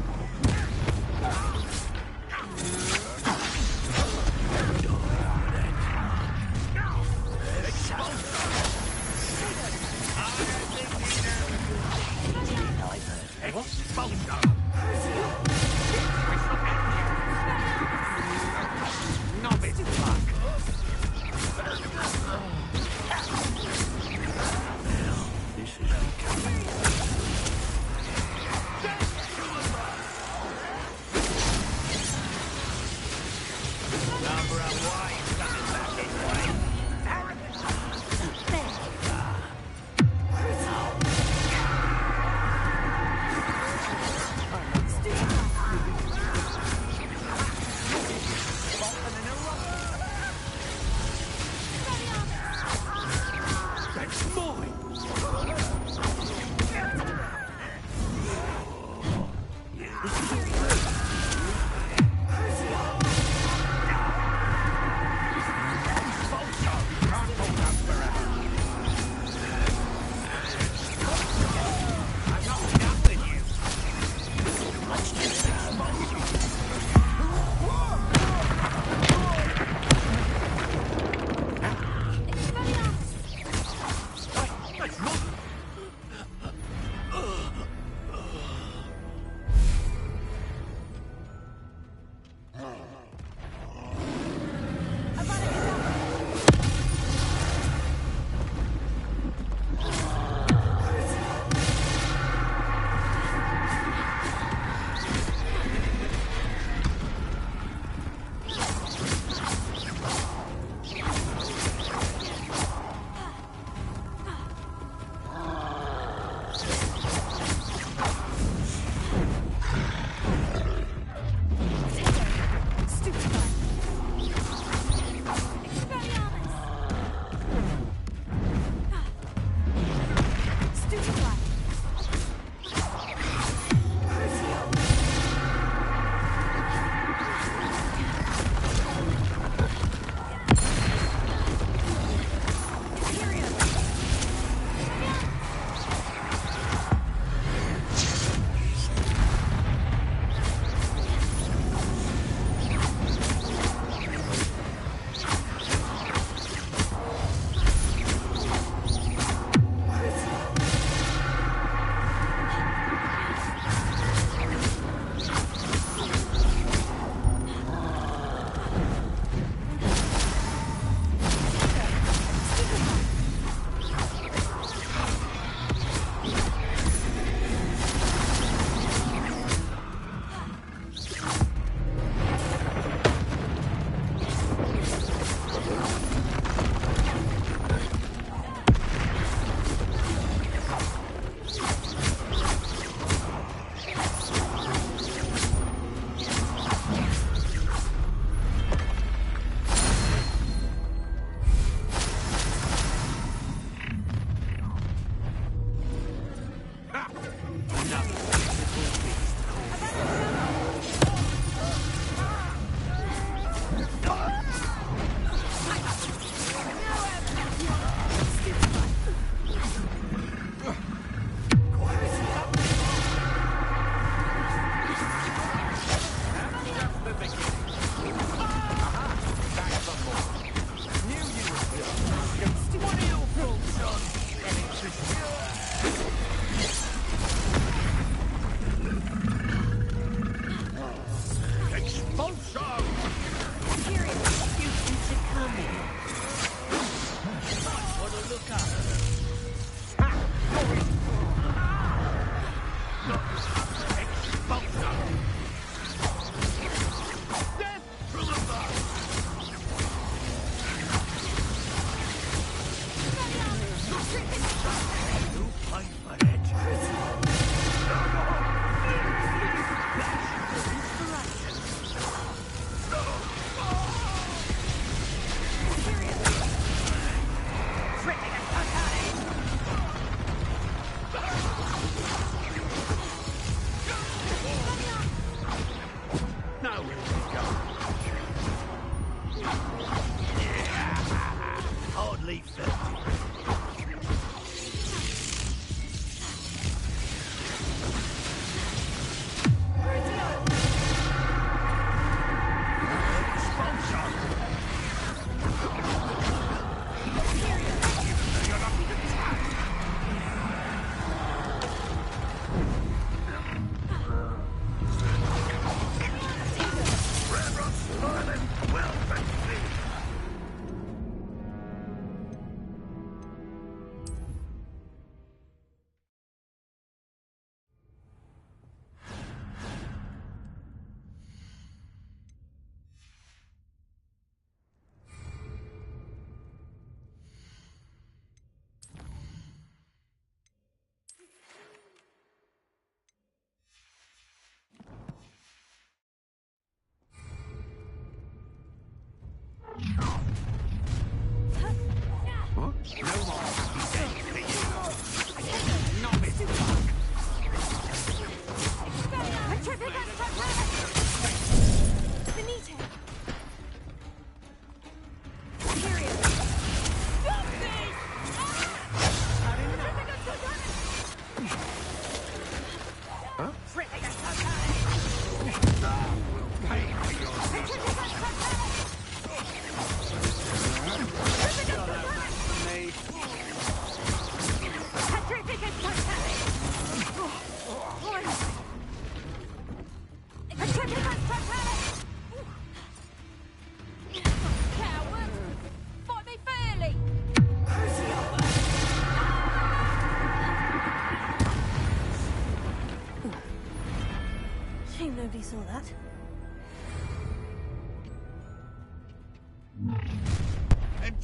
Nobody saw that.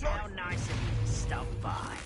How nice of you to stop by.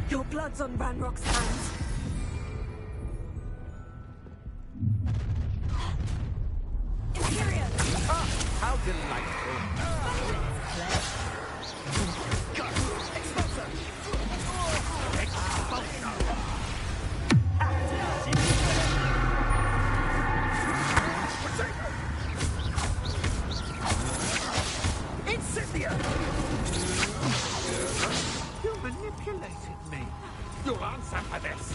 Your blood's on Ranrock's hands. Imperium! Ah, how delightful. Incendio! You manipulated me. You'll answer for this.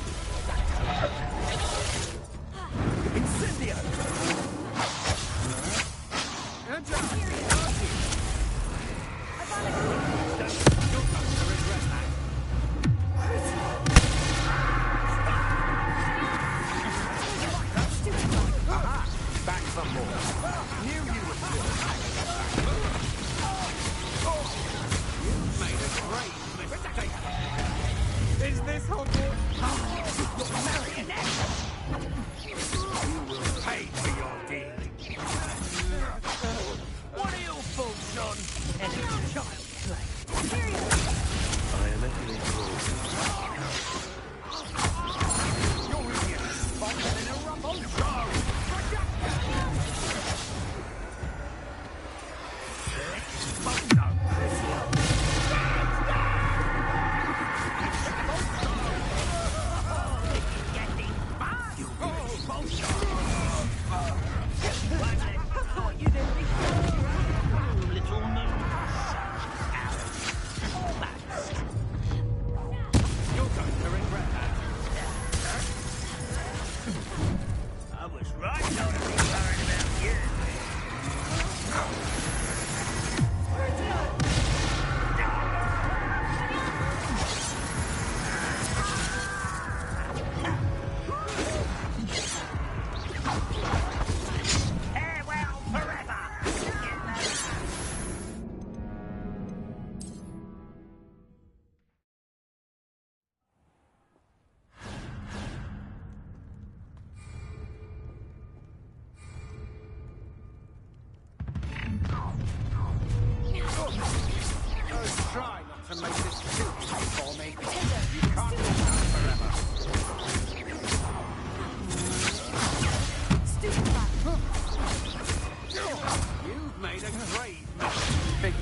Incendio! Back some more. Knew you would do it. You've made a great mistake. Is this Hogwarts? You're a marionette! You will pay for your deed. What are your faults, son? Any child play? I am entering the You're really a spot in a rumble. to make this too easy for me. You can't do that forever. You've made a great mistake.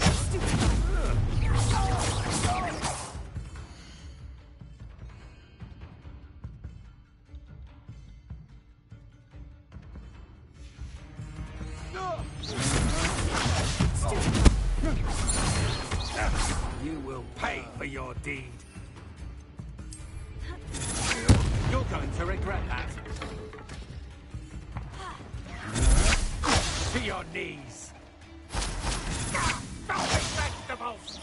You will pay for your deed. You're going to regret that. To your knees. Filthy vegetables!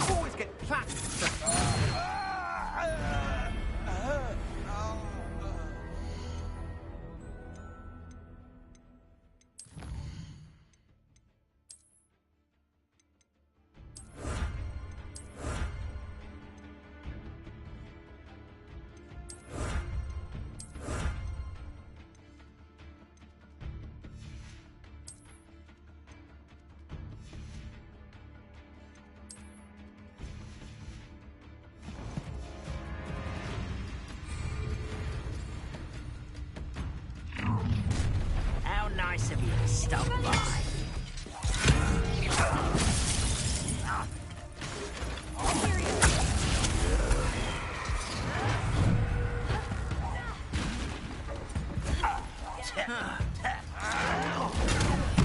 Always get plastered. How nice of you to stop by.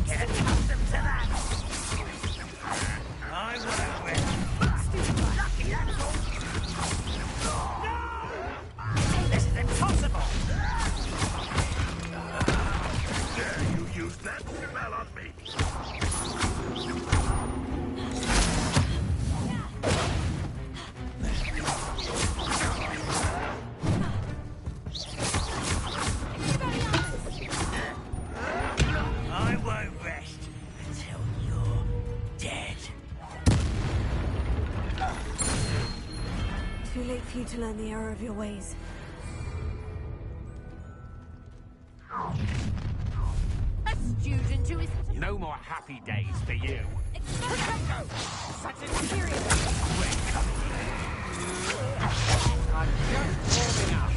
Get accustomed to that. I won't win. Lucky, that's all. No! This is impossible. You used that smell on me. I won't rest until you're dead. Too late for you to learn the error of your ways. A student who is... No more happy days for you. Such a serious... I'm just warming up.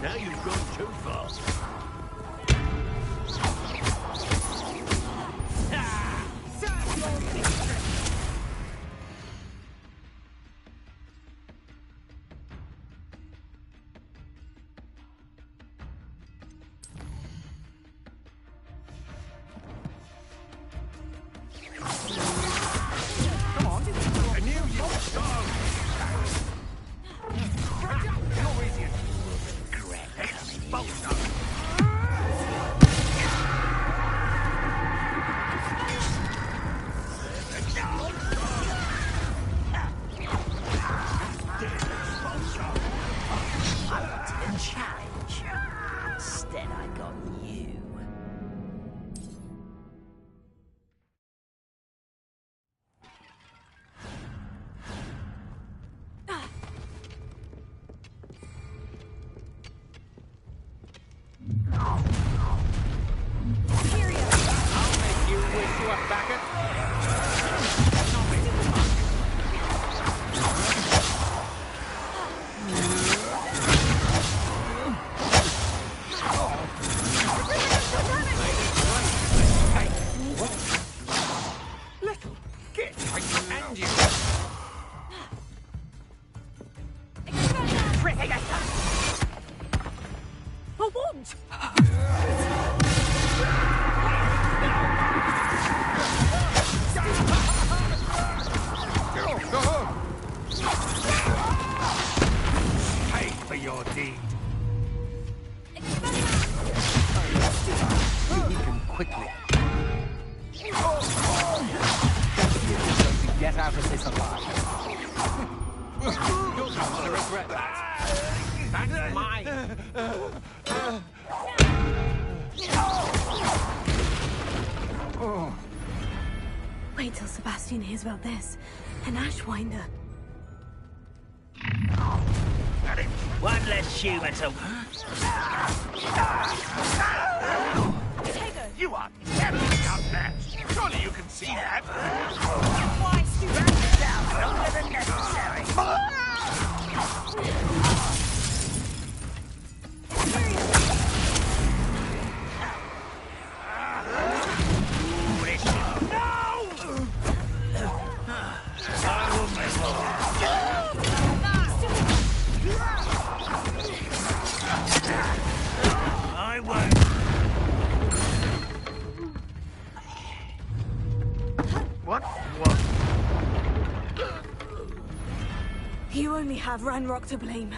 Now you've gone too far. Come on. I knew you would start. You're easy. Regret coming in. Bolt up. I wanted a challenge. Instead, I got you. I'll make you wish you were back at... Little git, I command you. A wand! Pay for your deed. Weaken quickly. Get out of this alive. You'll come to regret that. That's mine. Oh. Wait till Sebastian hears about this. An Ashwinder. One less human to... You are terribly out there. Surely you can see that. Why stupid down longer than necessary? I won't. What? You only have Ranrock to blame.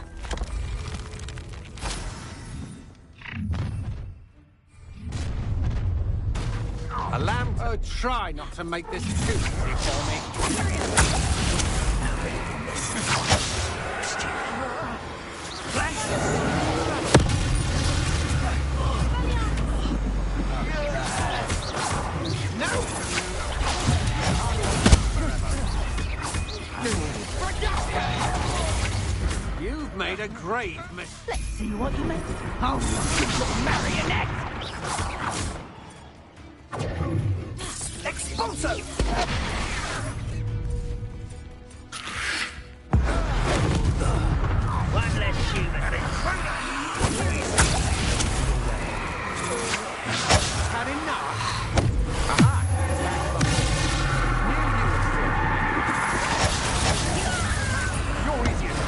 A lamb? Oh, try not to make this too easy for me. You've made a grave mistake. Let's see what you make. Oh, you little marionette! Expulso! One less human. Had enough? Aha! You're easier to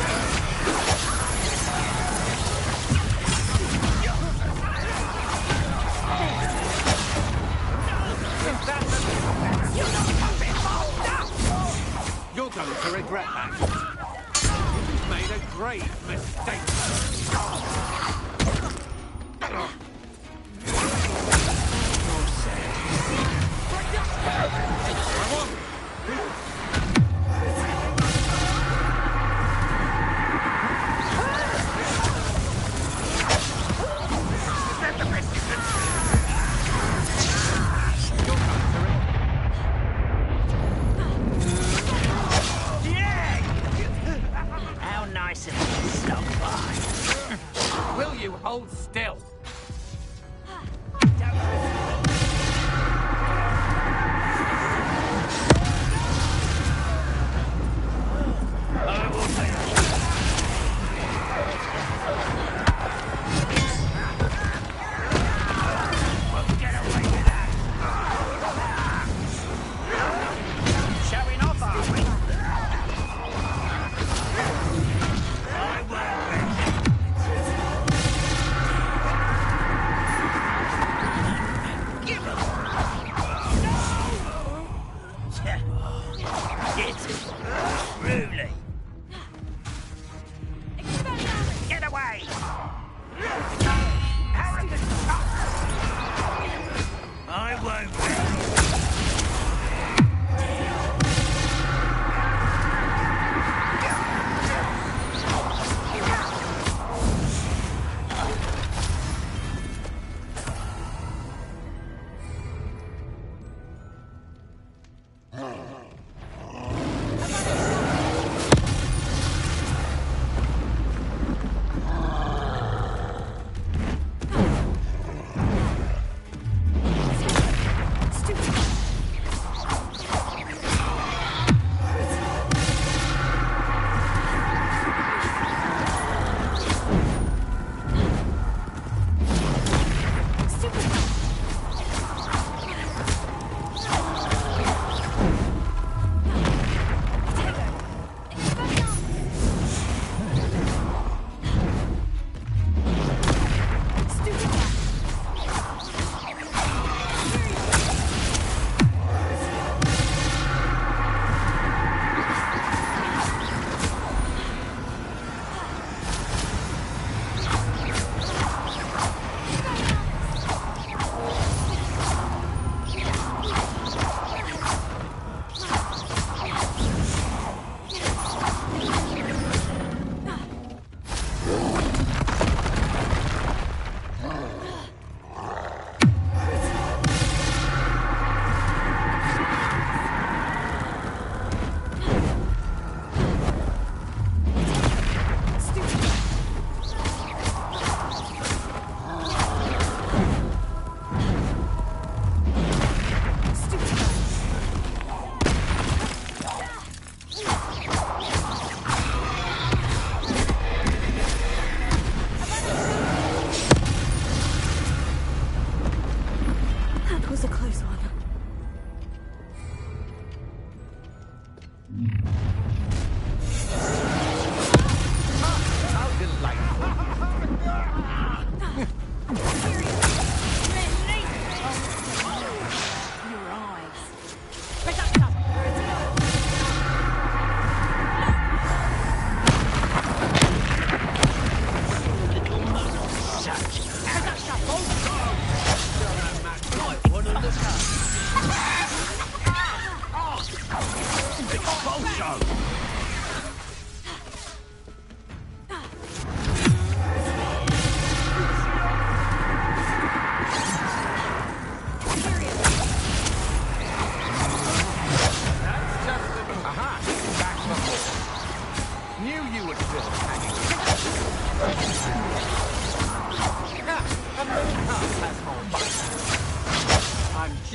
You're going to regret that. You've made a grave mistake. How nice of you to stop by. Will you hold still? Showing off, are we? I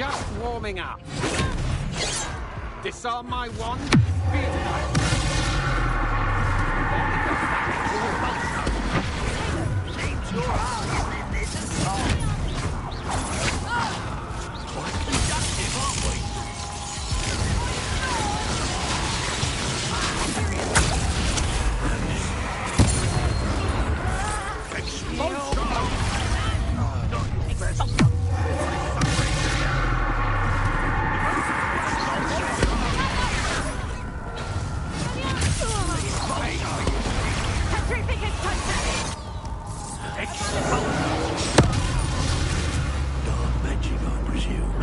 just warming up. Disarm my wand. Feel my Seems your heart in this song. Quite conductive, aren't we? Dark magic, I presume.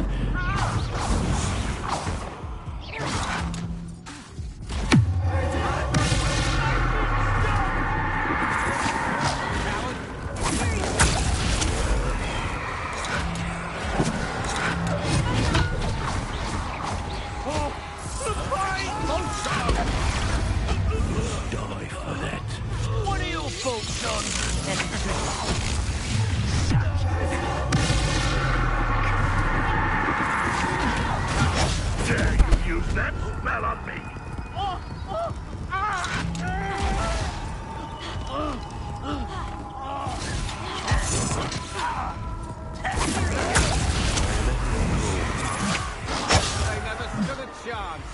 Die for that. What are your faults on? Dare you use that spell on me? They never stood a chance.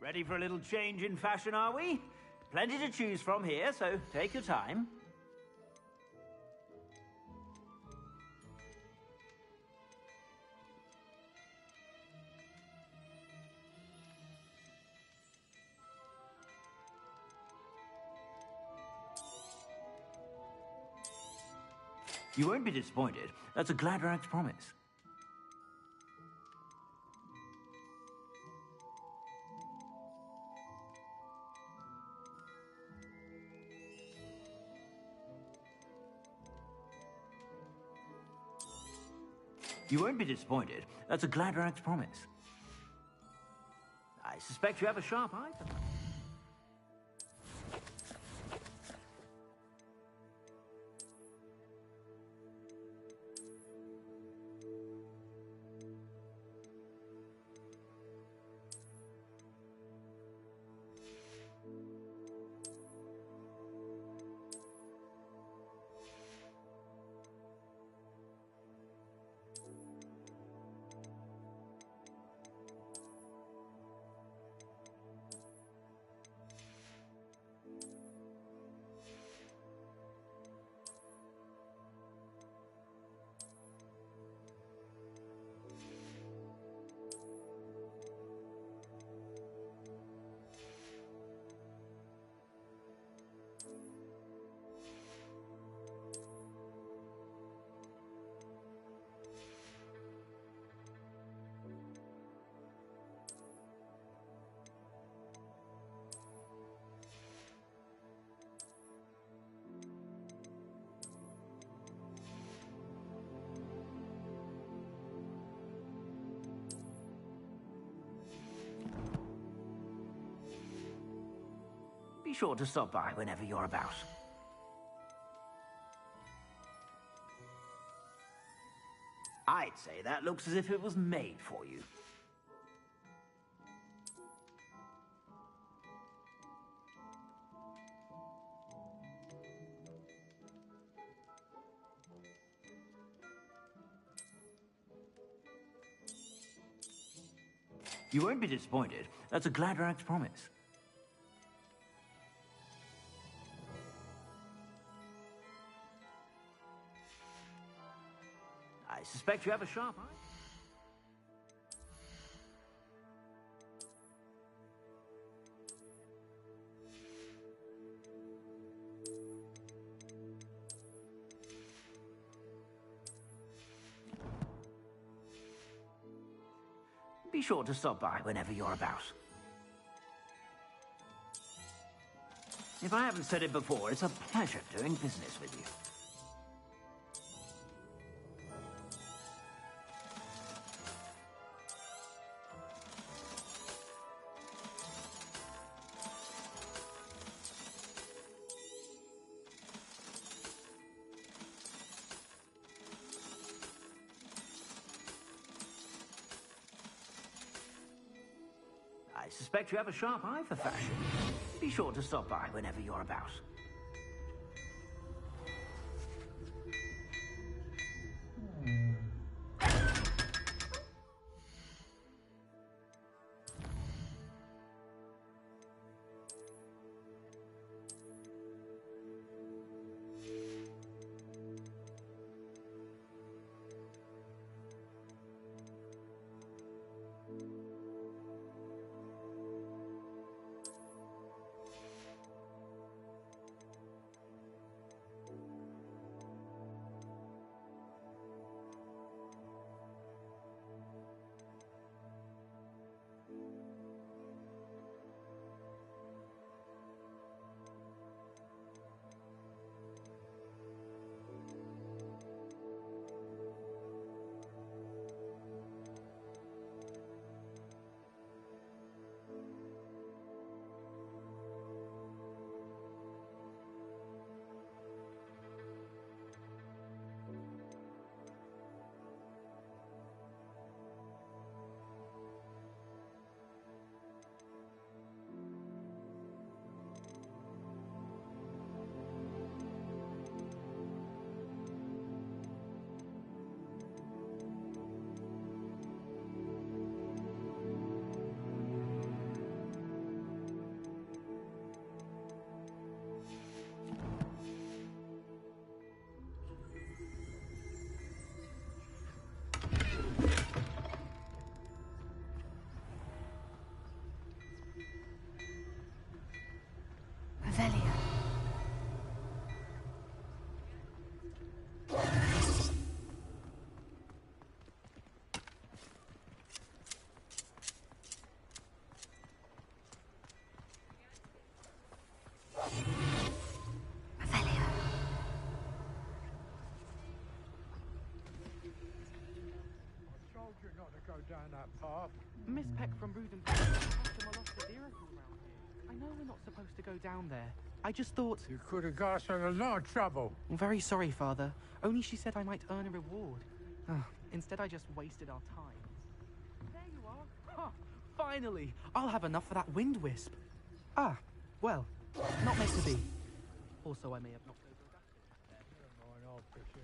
Ready for a little change in fashion, are we? Plenty to choose from here, so take your time. You won't be disappointed. That's a Gladrax promise. You won't be disappointed. That's a Gladrax promise. I suspect you have a sharp eye for that. sure to stop by whenever you're about. I'd say that looks as if it was made for you. You won't be disappointed. That's a Gladrax promise. I suspect you have a sharp eye. Be sure to stop by whenever you're about. If I haven't said it before, it's a pleasure doing business with you. I suspect you have a sharp eye for fashion. Be sure to stop by whenever you're about. Go down that path. Miss Peck from Bruden customer lost a vehicle around here. I know we're not supposed to go down there. I just thought... You could have got us in a lot of trouble. I'm very sorry, Father. Only she said I might earn a reward. Instead, I just wasted our time. There you are. Huh, finally! I'll have enough for that wind wisp. Ah, well, not meant to be. Also, I may have knocked over a basket. Never mind, I'll fix it.